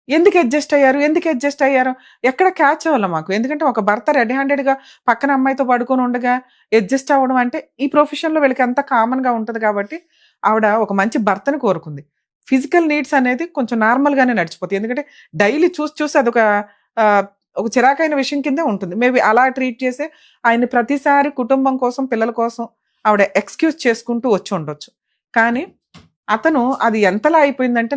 ఎందుకు అడ్జస్ట్ అయ్యారు ఎక్కడ క్యాచ్ అవ్వాలి మాకు. ఎందుకంటే ఒక భర్త రెడీ హ్యాండెడ్గా పక్కన అమ్మాయితో పడుకొని ఉండగా అడ్జస్ట్ అవ్వడం అంటే ఈ ప్రొఫెషన్లో వీళ్ళకి అంత కామన్గా ఉంటుంది. కాబట్టి ఆవిడ ఒక మంచి భర్తను కోరుకుంది. ఫిజికల్ నీడ్స్ అనేది కొంచెం నార్మల్గానే నడిచిపోతుంది, ఎందుకంటే డైలీ చూసి అదొక ఒక చిరాకైన విషయం కిందే ఉంటుంది. మేబీ అలా ట్రీట్ చేసే ఆయన ప్రతిసారి కుటుంబం కోసం, పిల్లల కోసం ఆవిడ ఎక్స్క్యూజ్ చేసుకుంటూ వచ్చి ఉండొచ్చు. కానీ అతను అది ఎంతలా అయిపోయిందంటే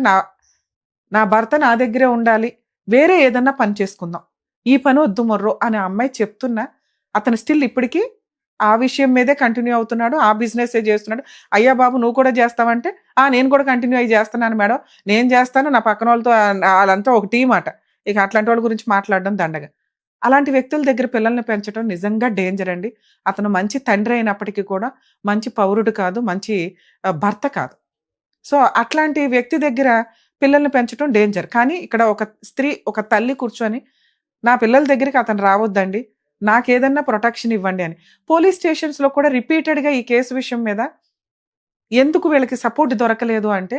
నా భర్త నా దగ్గరే ఉండాలి, వేరే ఏదన్నా పని చేసుకుందాం, ఈ పని వద్దు మొర్రో అని ఆ అమ్మాయి చెప్తున్నా అతను స్టిల్ ఇప్పటికీ ఆ విషయం మీదే కంటిన్యూ అవుతున్నాడు, ఆ బిజినెస్ చేస్తున్నాడు. అయ్యా బాబు నువ్వు కూడా చేస్తావంటే నేను కూడా కంటిన్యూ అయ్యి చేస్తున్నాను మేడం, నేను చేస్తాను, నా పక్కన వాళ్ళతో వాళ్ళంతా ఒక టీం అట. ఇక అట్లాంటి వాళ్ళ గురించి మాట్లాడడం దండగా. అలాంటి వ్యక్తుల దగ్గర పిల్లల్ని పెంచడం నిజంగా డేంజర్ అండి. అతను మంచి తండ్రి అయినప్పటికీ కూడా మంచి పౌరుడు కాదు, మంచి భర్త కాదు. సో అట్లాంటి వ్యక్తి దగ్గర పిల్లల్ని పెంచడం డేంజర్. కానీ ఇక్కడ ఒక స్త్రీ, ఒక తల్లి కూర్చొని నా పిల్లల దగ్గరికి అతను రావద్దండి, నాకేదన్నా ప్రొటెక్షన్ ఇవ్వండి అని. పోలీస్ స్టేషన్స్లో కూడా రిపీటెడ్గా ఈ కేసు విషయం మీద ఎందుకు వీళ్ళకి సపోర్ట్ దొరకలేదు అంటే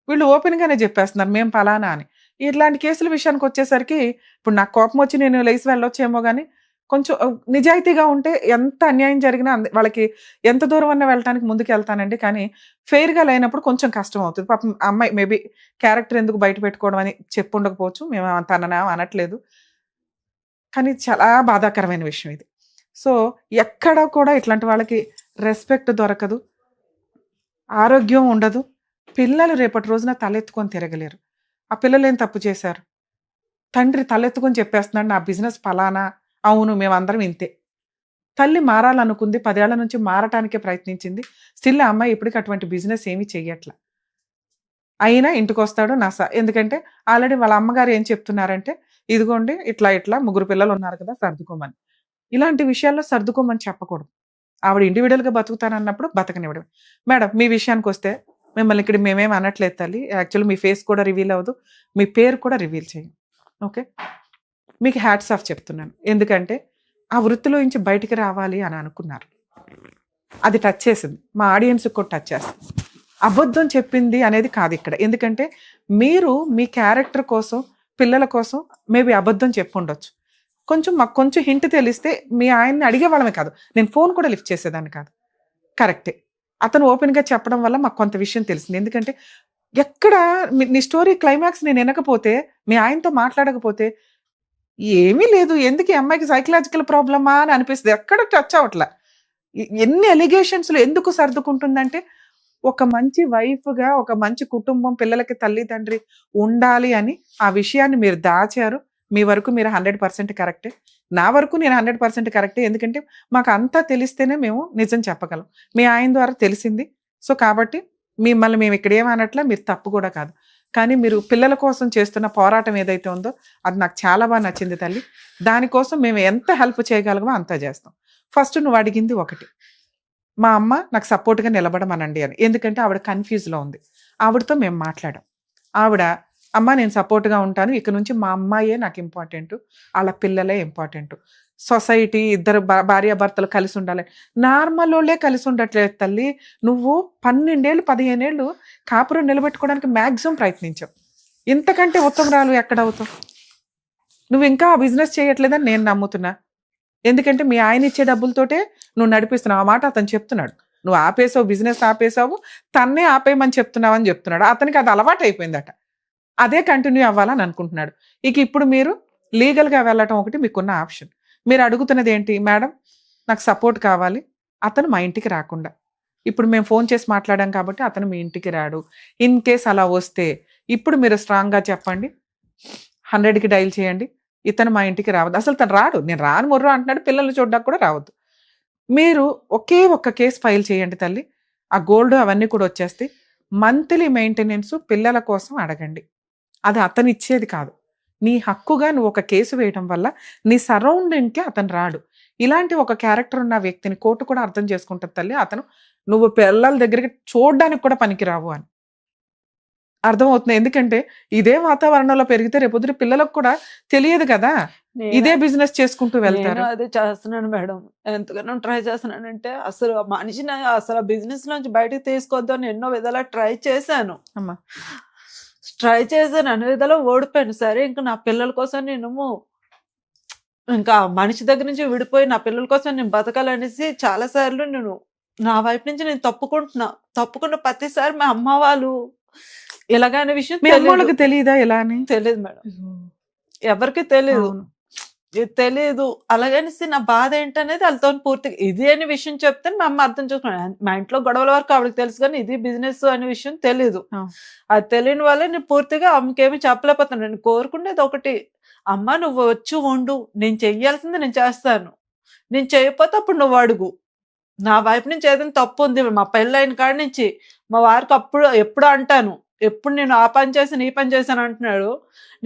వీళ్ళు ఓపెన్గానే చెప్పేస్తున్నారు మేము పలానా అని. ఇట్లాంటి కేసుల విషయానికి వచ్చేసరికి ఇప్పుడు నాకు కోపం వచ్చి నేను లేచి వెళ్ళొచ్చేమో కానీ కొంచెం నిజాయితీగా ఉంటే ఎంత అన్యాయం జరిగినా వాళ్ళకి ఎంత దూరం అన్నా వెళ్ళటానికి ముందుకు వెళ్తానండి. కానీ ఫెయిర్గా లేనప్పుడు కొంచెం కష్టం అవుతుంది. పాపం అమ్మాయి మేబీ క్యారెక్టర్ ఎందుకు బయట పెట్టుకోవడం అని చెప్పు ఉండకపోవచ్చు, మేము తననా అనట్లేదు, కానీ చాలా బాధాకరమైన విషయం ఇది. సో ఎక్కడ కూడా ఇట్లాంటి వాళ్ళకి రెస్పెక్ట్ దొరకదు, ఆరోగ్యం ఉండదు. పిల్లలు రేపటి రోజున తలెత్తుకొని తిరగలేరు. ఆ పిల్లలు ఏం తప్పు చేశారు? తండ్రి తలెత్తుకొని చెప్పేస్తున్నాడు నా బిజినెస్ ఫలానా, అవును మేమందరం ఇంతే. తల్లి మారాలనుకుంది, 10 ఏళ్ల నుంచి మారటానికే ప్రయత్నించింది. స్టిల్ ఆ అమ్మాయి ఇప్పటికి అటువంటి బిజినెస్ ఏమీ చెయ్యట్ల. అయినా ఇంటికి వస్తాడు ఎందుకంటే ఆల్రెడీ వాళ్ళ అమ్మగారు ఏం చెప్తున్నారంటే ఇదిగోండి ఇట్లా 3 పిల్లలు ఉన్నారు కదా సర్దుకోమని. ఇలాంటి విషయాల్లో సర్దుకోమని చెప్పకూడదు. ఆవిడ ఇండివిజువల్గా బతుకుతానన్నప్పుడు బతకనివ్వడం. మేడం మీ విషయానికి వస్తే మిమ్మల్ని ఇక్కడ మేమేం అనట్లేదు తల్లి, యాక్చువల్లీ మీ ఫేస్ కూడా రివీల్ అవ్వదు, మీ పేరు కూడా రివీల్ చేయం, ఓకే? మీకు హ్యాట్స్ ఆఫ్ చెప్తున్నాను. ఎందుకంటే ఆ వృత్తిలో నుంచి బయటికి రావాలి అని అనుకున్నారు. అది టచ్ చేసింది, మా ఆడియన్స్కి కూడా టచ్ చేస్తుంది. అబద్ధం చెప్పింది అనేది కాదు ఇక్కడ. ఎందుకంటే మీరు మీ క్యారెక్టర్ కోసం, పిల్లల కోసం మేబీ అబద్ధం చెప్పుండొచ్చు. మాకు కొంచెం హింట్ తెలిస్తే మీ ఆయన్ని అడిగేవాళ్ళమే కాదు, నేను ఫోన్ కూడా లిఫ్ట్ చేసేదాన్ని కాదు. కరెక్టే, అతను ఓపెన్గా చెప్పడం వల్ల మాకు కొంత విషయం తెలిసింది. ఎందుకంటే ఎక్కడ నీ స్టోరీ క్లైమాక్స్ నేను వినకపోతే, మీ ఆయనతో మాట్లాడకపోతే ఏమీ లేదు, ఎందుకు ఈ అమ్మాయికి సైకలాజికల్ ప్రాబ్లమా అని అనిపిస్తుంది. ఎక్కడ టచ్ అవ్వట్లా. ఎన్ని ఎలిగేషన్స్లో ఎందుకు సర్దుకుంటుందంటే ఒక మంచి వైఫ్గా, ఒక మంచి కుటుంబం, పిల్లలకి తల్లి తండ్రి ఉండాలి అని ఆ విషయాన్ని మీరు దాచారు. మీ వరకు మీరు 100% కరెక్టే, నా వరకు నేను 100% కరెక్టే. ఎందుకంటే మాకు అంతా తెలిస్తేనే మేము నిజం చెప్పగలం. మీ ఆయన ద్వారా తెలిసింది. సో కాబట్టి మిమ్మల్ని మేము ఇక్కడ ఏమనట్లా, మీరు తప్పు కూడా కాదు. కానీ మీరు పిల్లల కోసం చేస్తున్న పోరాటం ఏదైతే ఉందో అది నాకు చాలా బాగా నచ్చింది తల్లి. దానికోసం మేము ఎంత హెల్ప్ చేయగలమో అంతా చేస్తాం. ఫస్ట్ నువ్వు అడిగింది ఒకటి, మా అమ్మ నాకు సపోర్ట్గా నిలబడమనండి అని. ఎందుకంటే ఆవిడ కన్ఫ్యూజ్లో ఉంది. ఆవిడతో మేము మాట్లాడాం. ఆవిడ అమ్మ నేను సపోర్ట్గా ఉంటాను, ఇక నుంచి మా అమ్మాయే నాకు ఇంపార్టెంట్, వాళ్ళ పిల్లలే ఇంపార్టెంట్, సొసైటీ ఇద్దరు భార్యాభర్తలు కలిసి ఉండాలి. నార్మల్ వాళ్ళే కలిసి ఉండట్లేదు తల్లి. నువ్వు 12 ఏళ్ళు 15 ఏళ్ళు కాపురం నిలబెట్టుకోవడానికి మ్యాక్సిమం ప్రయత్నించావు. ఇంతకంటే ఉత్తమరాలు ఎక్కడ అవుతావు? నువ్వు ఇంకా ఆ బిజినెస్ చేయట్లేదని నేను నమ్ముతున్నా. ఎందుకంటే మీ ఆయన ఇచ్చే డబ్బులతోటే నువ్వు నడిపిస్తున్నావు. ఆ మాట అతను చెప్తున్నాడు. నువ్వు ఆపేసావు, బిజినెస్ ఆపేసావు, తన్నే ఆపేయమని చెప్తున్నావు అని చెప్తున్నాడు. అతనికి అది అలవాటు అయిపోయిందట, అదే కంటిన్యూ అవ్వాలని అనుకుంటున్నాడు. ఇప్పుడు మీరు లీగల్గా వెళ్ళటం ఒకటి మీకున్న ఆప్షన్. మీరు అడుగుతున్నది ఏంటి మేడం, నాకు సపోర్ట్ కావాలి, అతను మా ఇంటికి రాకుండా. ఇప్పుడు మేము ఫోన్ చేసి మాట్లాడాం కాబట్టి అతను మీ ఇంటికి రాడు. ఇన్ కేస్ అలా వస్తే ఇప్పుడు మీరు స్ట్రాంగ్గా చెప్పండి, 100కి డైల్ చేయండి, ఇతను మా ఇంటికి రావద్దు. అసలు తను రాడు, నేను రాను మొర్రు అంటున్నాడు, పిల్లల్ని చూడడానికి కూడా రావద్దు. మీరు ఒకే ఒక్క కేసు ఫైల్ చేయండి తల్లి, ఆ గోల్డ్ అవన్నీ కూడా వచ్చేస్తాయి. మంత్లీ మెయింటెనెన్స్ పిల్లల కోసం అడగండి, అది అతను ఇచ్చేది కాదు, నీ హక్కుగా నువ్వు ఒక కేసు వేయడం వల్ల నీ సరౌండింగ్కి అతను రాడు. ఇలాంటి ఒక క్యారెక్టర్ ఉన్న వ్యక్తిని కోర్టు కూడా అర్థం చేసుకుంటుంది తల్లి, అతను నువ్వు పిల్లల దగ్గరికి చూడడానికి కూడా పనికిరావు అని అర్థమవుతుంది. ఎందుకంటే ఇదే వాతావరణంలో పెరిగితే రేపొద్దు పిల్లలకు కూడా తెలియదు కదా, ఇదే బిజినెస్ చేసుకుంటూ వెళ్తారు. అదే చేస్తున్నాను మేడం, ఎంతగానో ట్రై చేస్తున్నానంటే అసలు మనిషిని అసలు బిజినెస్ నుంచి బయటకు తీసుకోవద్దు అని ఎన్నో విధాలా ట్రై చేశాను అమ్మా. అన్ని విధాలు ఓడిపోయాను. సరే ఇంకా నా పిల్లల కోసం నేను ఇంకా మనిషి దగ్గర నుంచి విడిపోయి నా పిల్లల కోసం నేను బతకాలనేసి చాలా సార్లు నేను నా వైపు నుంచి నేను తప్పుకున్న ప్రతిసారి మా అమ్మ వాళ్ళు ఇలాగనే విషయం మీ అమ్మోళ్ళకి తెలియదా ఇలా అని? తెలియదు మేడం, ఎవరికి తెలియదు. ఇది తెలియదు అలాగనేసి నా బాధ ఏంటనేది వాళ్ళతో పూర్తిగా ఇది అనే విషయం చెప్తే మా అమ్మ అర్థం చేసుకున్నాను. మా ఇంట్లో గొడవల వరకు ఆవిడకి తెలుసు కానీ ఇది బిజినెస్ అనే విషయం తెలీదు. అది తెలియని వల్లే నేను పూర్తిగా అమ్మకేమి చెప్పలేకపోతున్నాను. నేను కోరుకునేది ఒకటి, అమ్మ నువ్వు వచ్చి వండు, నేను చెయ్యాల్సింది నేను చేస్తాను, నేను చేయకపోతే అప్పుడు నువ్వు అడుగు. నా వైపు నుంచి ఏదైనా తప్పు ఉంది, మా పెళ్ళైన కాడి నుంచి మా వారికి అప్పుడు ఎప్పుడు అంటాను, ఎప్పుడు నేను ఆ పని చేశాను ఈ పని చేశాను అంటున్నాడు,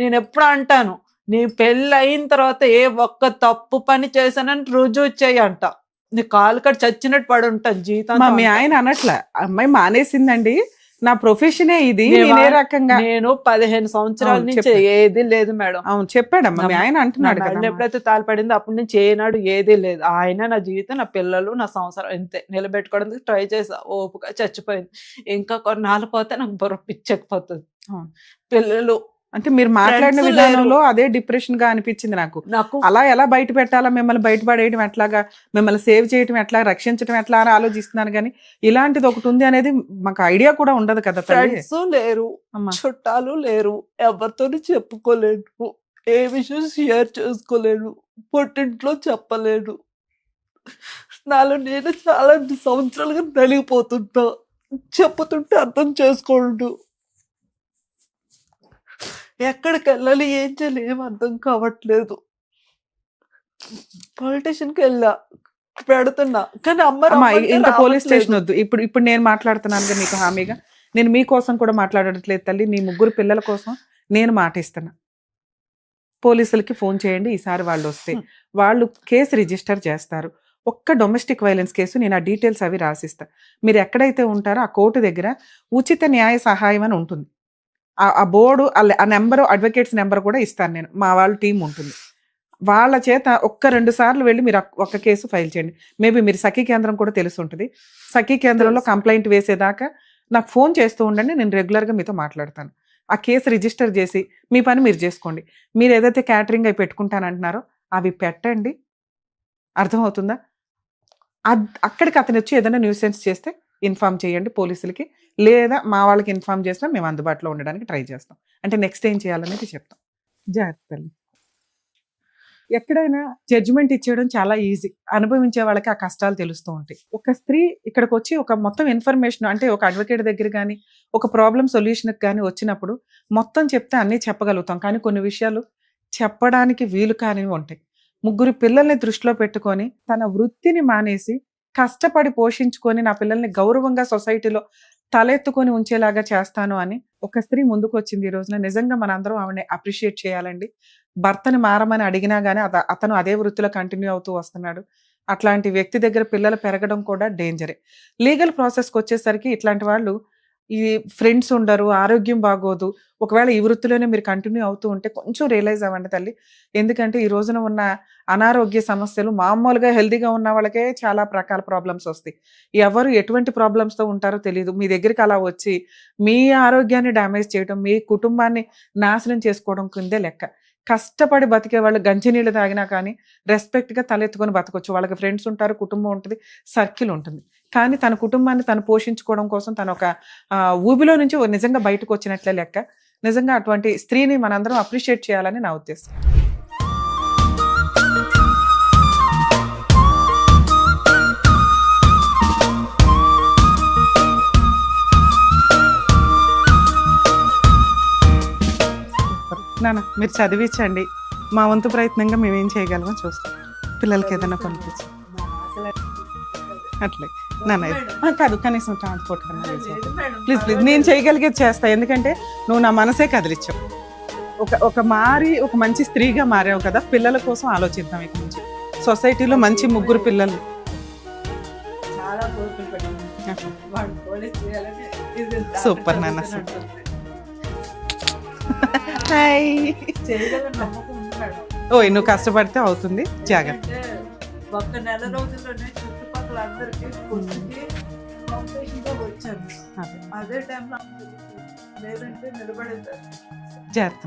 నేను ఎప్పుడు అంటాను నీ పెళ్ళి అయిన తర్వాత ఏ ఒక్క తప్పు పని చేశానని రుజువు చేయి అంట. నీ కాలు కట్ చచ్చినట్టు పడి ఉంటాను జీవితం. మీ ఆయన అనట్లే అమ్మాయి మానేసిందండి, నా ప్రొఫెషనే ఇది, నేనే రకంగా నేను 15 సంవత్సరాల నుంచి ఏది లేదు మేడం. అవును చెప్పాడమ్మా మీ ఆయన అంటున్నాడు కదా. ఎప్పుడైతే తాళపడిందో అప్పటి నుంచి ఏనాడు ఏది లేదు. ఆయన నా జీవితం, నా పిల్లలు, నా సంవత్సరం ఇంతే నిలబెట్టుకోవడానికి ట్రై చేసా, ఓపుగా చచ్చిపోయింది. ఇంకా కొన్నాళ్ళు పోతే నాకు బుర్ర పిచ్చెక్కిపోతుంది. పిల్లలు అంటే మీరు మాట్లాడిన విధానంలో అదే డిప్రెషన్ గా అనిపించింది నాకు. అలా ఎలా బయట పెట్టాలా, మిమ్మల్ని బయటపడేయడం ఎట్లాగా, మిమ్మల్ని సేవ్ చేయడం ఎట్లా, రక్షించడం ఎట్లా అని ఆలోచిస్తున్నాను. కానీ ఇలాంటిది ఒకటి ఉంది అనేది మాకు ఐడియా కూడా ఉండదు కదా. ఫ్రెండ్స్ లేరు, చుట్టాలు లేరు, ఎవరితో చెప్పుకోలేను, ఏ విషయం షేర్ చేసుకోలేను, పుట్టింట్లో చెప్పలేను. నాలో నేను చాలా సంవత్సరాలుగా నలిగిపోతుంటా, చెప్పుతుంటే అర్థం చేసుకోండు. ఎక్కడికి వెళ్ళాలి, ఏం చేయాలి ఏం అర్థం కావట్లేదు. పొలిటీషియన్కి వెళ్ళా, పెడుతున్నా కానీ అమ్మ ఇంకా పోలీస్ స్టేషన్ వద్దు. ఇప్పుడు నేను మాట్లాడుతున్నాను కదా మీకు హామీగా, నేను మీకోసం కూడా మాట్లాడట్లేదు తల్లి, నీ 3 పిల్లల కోసం నేను మాటిస్తున్నా. పోలీసులకి ఫోన్ చేయండి, ఈసారి వాళ్ళు వస్తే వాళ్ళు కేసు రిజిస్టర్ చేస్తారు. ఒక్క డొమెస్టిక్ వైలెన్స్ కేసు నేను ఆ డీటెయిల్స్ అవి రాసిస్తా. మీరు ఎక్కడైతే ఉంటారో ఆ కోర్టు దగ్గర ఉచిత న్యాయ సహాయం అని ఉంటుంది. ఆ బోర్డు ఆ నెంబరు, అడ్వకేట్స్ నెంబర్ కూడా ఇస్తాను నేను, మా వాళ్ళ టీం ఉంటుంది. వాళ్ళ చేత 1-2 సార్లు వెళ్ళి మీరు ఒక్క కేసు ఫైల్ చేయండి. మేబీ మీరు సఖీ కేంద్రం కూడా తెలిసి ఉంటుంది. సఖీ కేంద్రంలో కంప్లైంట్ వేసేదాకా నాకు ఫోన్ చేస్తూ ఉండండి, నేను రెగ్యులర్గా మీతో మాట్లాడతాను. ఆ కేసు రిజిస్టర్ చేసి మీ పని మీరు చేసుకోండి. మీరు ఏదైతే క్యాటరింగ్ అవి పెట్టుకుంటానంటున్నారో అవి పెట్టండి. అర్థమవుతుందా? అక్కడికి అతను వచ్చి ఏదైనా న్యూసెన్స్ చేస్తే ఇన్ఫార్మ్ చేయండి పోలీసులకి, లేదా మా వాళ్ళకి ఇన్ఫార్మ్ చేసినా మేము అందుబాటులో ఉండడానికి ట్రై చేస్తాం. అంటే నెక్స్ట్ ఏం చేయాలనేది చెప్తాం. జాగ్రత్తలు. ఎక్కడైనా జడ్జిమెంట్ ఇచ్చేయడం చాలా ఈజీ, అనుభవించే వాళ్ళకి ఆ కష్టాలు తెలుస్తూ ఉంటాయి. ఒక స్త్రీ ఇక్కడికి వచ్చి ఒక మొత్తం ఇన్ఫర్మేషన్, అంటే ఒక అడ్వకేట్ దగ్గర కానీ ఒక ప్రాబ్లం సొల్యూషన్కి కానీ వచ్చినప్పుడు మొత్తం చెప్తే అన్నీ చెప్పగలుగుతాం. కానీ కొన్ని విషయాలు చెప్పడానికి వీలు కానివి ఉంటాయి. 3 పిల్లల్ని దృష్టిలో పెట్టుకొని తన వృత్తిని మానేసి కష్టపడి పోషించుకొని నా పిల్లల్ని గౌరవంగా సొసైటీలో తలెత్తుకొని ఉంచేలాగా చేస్తాను అని ఒక స్త్రీ ముందుకు వచ్చింది ఈ రోజున. నిజంగా మనందరం ఆవిడని అప్రిషియేట్ చేయాలండి. భర్తని మారమని అడిగినా కానీ అతను అదే వృత్తిలో కంటిన్యూ అవుతూ వస్తున్నాడు. అట్లాంటి వ్యక్తి దగ్గర పిల్లలు పెరగడం కూడా డేంజరే. లీగల్ ప్రాసెస్కి వచ్చేసరికి ఇట్లాంటి వాళ్ళు ఈ ఫ్రెండ్స్ ఉండరు, ఆరోగ్యం బాగోదు. ఒకవేళ ఈ వృత్తిలోనే మీరు కంటిన్యూ అవుతూ ఉంటే కొంచెం రియలైజ్ అవ్వండి తల్లి. ఎందుకంటే ఈ రోజున ఉన్న అనారోగ్య సమస్యలు మామూలుగా హెల్దీగా ఉన్న వాళ్ళకే చాలా రకాల ప్రాబ్లమ్స్ వస్తాయి. ఎవరు ఎటువంటి ప్రాబ్లమ్స్తో ఉంటారో తెలియదు. మీ దగ్గరికి అలా వచ్చి మీ ఆరోగ్యాన్ని డ్యామేజ్ చేయడం, మీ కుటుంబాన్ని నాశనం చేసుకోవడం కిందే లెక్క. కష్టపడి బతికే వాళ్ళు గంజినీళ్ళు తాగినా కానీ రెస్పెక్ట్గా తలెత్తుకొని బతకొచ్చు. వాళ్ళకి ఫ్రెండ్స్ ఉంటారు, కుటుంబం ఉంటుంది, సర్కిల్ ఉంటుంది. కానీ తన కుటుంబాన్ని తను పోషించుకోవడం కోసం తను ఒక ఊబిలో నుంచి నిజంగా బయటకు వచ్చినట్లే లెక్క. నిజంగా అటువంటి స్త్రీని మనందరం అప్రిషియేట్ చేయాలని నా ఉద్దేశం. నాన్న మీరు చదివించండి, మా వంతు ప్రయత్నంగా మేమేం చేయగలమో చూస్తాం. పిల్లలకి ఏదైనా కొనిపించి అట్లే నాన్న కాదు, కనీసం ట్రాన్స్పోర్ట్ కన్నా ప్లీజ్ ప్లీజ్ నేను చేయగలిగేది చేస్తా. ఎందుకంటే నువ్వు నా మనసే కదిలిచ్చావు. ఒక మంచి స్త్రీగా మారావు కదా. పిల్లల కోసం ఆలోచిద్దాం ఇక నుంచి. సొసైటీలో మంచి 3 పిల్లలు. సూపర్ నాన్న, సూపర్. హాయ్. ఓయ్ నువ్వు కష్టపడితే అవుతుంది, జాగ్రత్త. ఒక్క నెల రోజుల్లోనే చుట్టుపక్కల అందరికీ వచ్చాను. అదే టైంలో లేదంటే నిలబడేదాన్ని. జాగ్రత్త.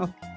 ఓకే.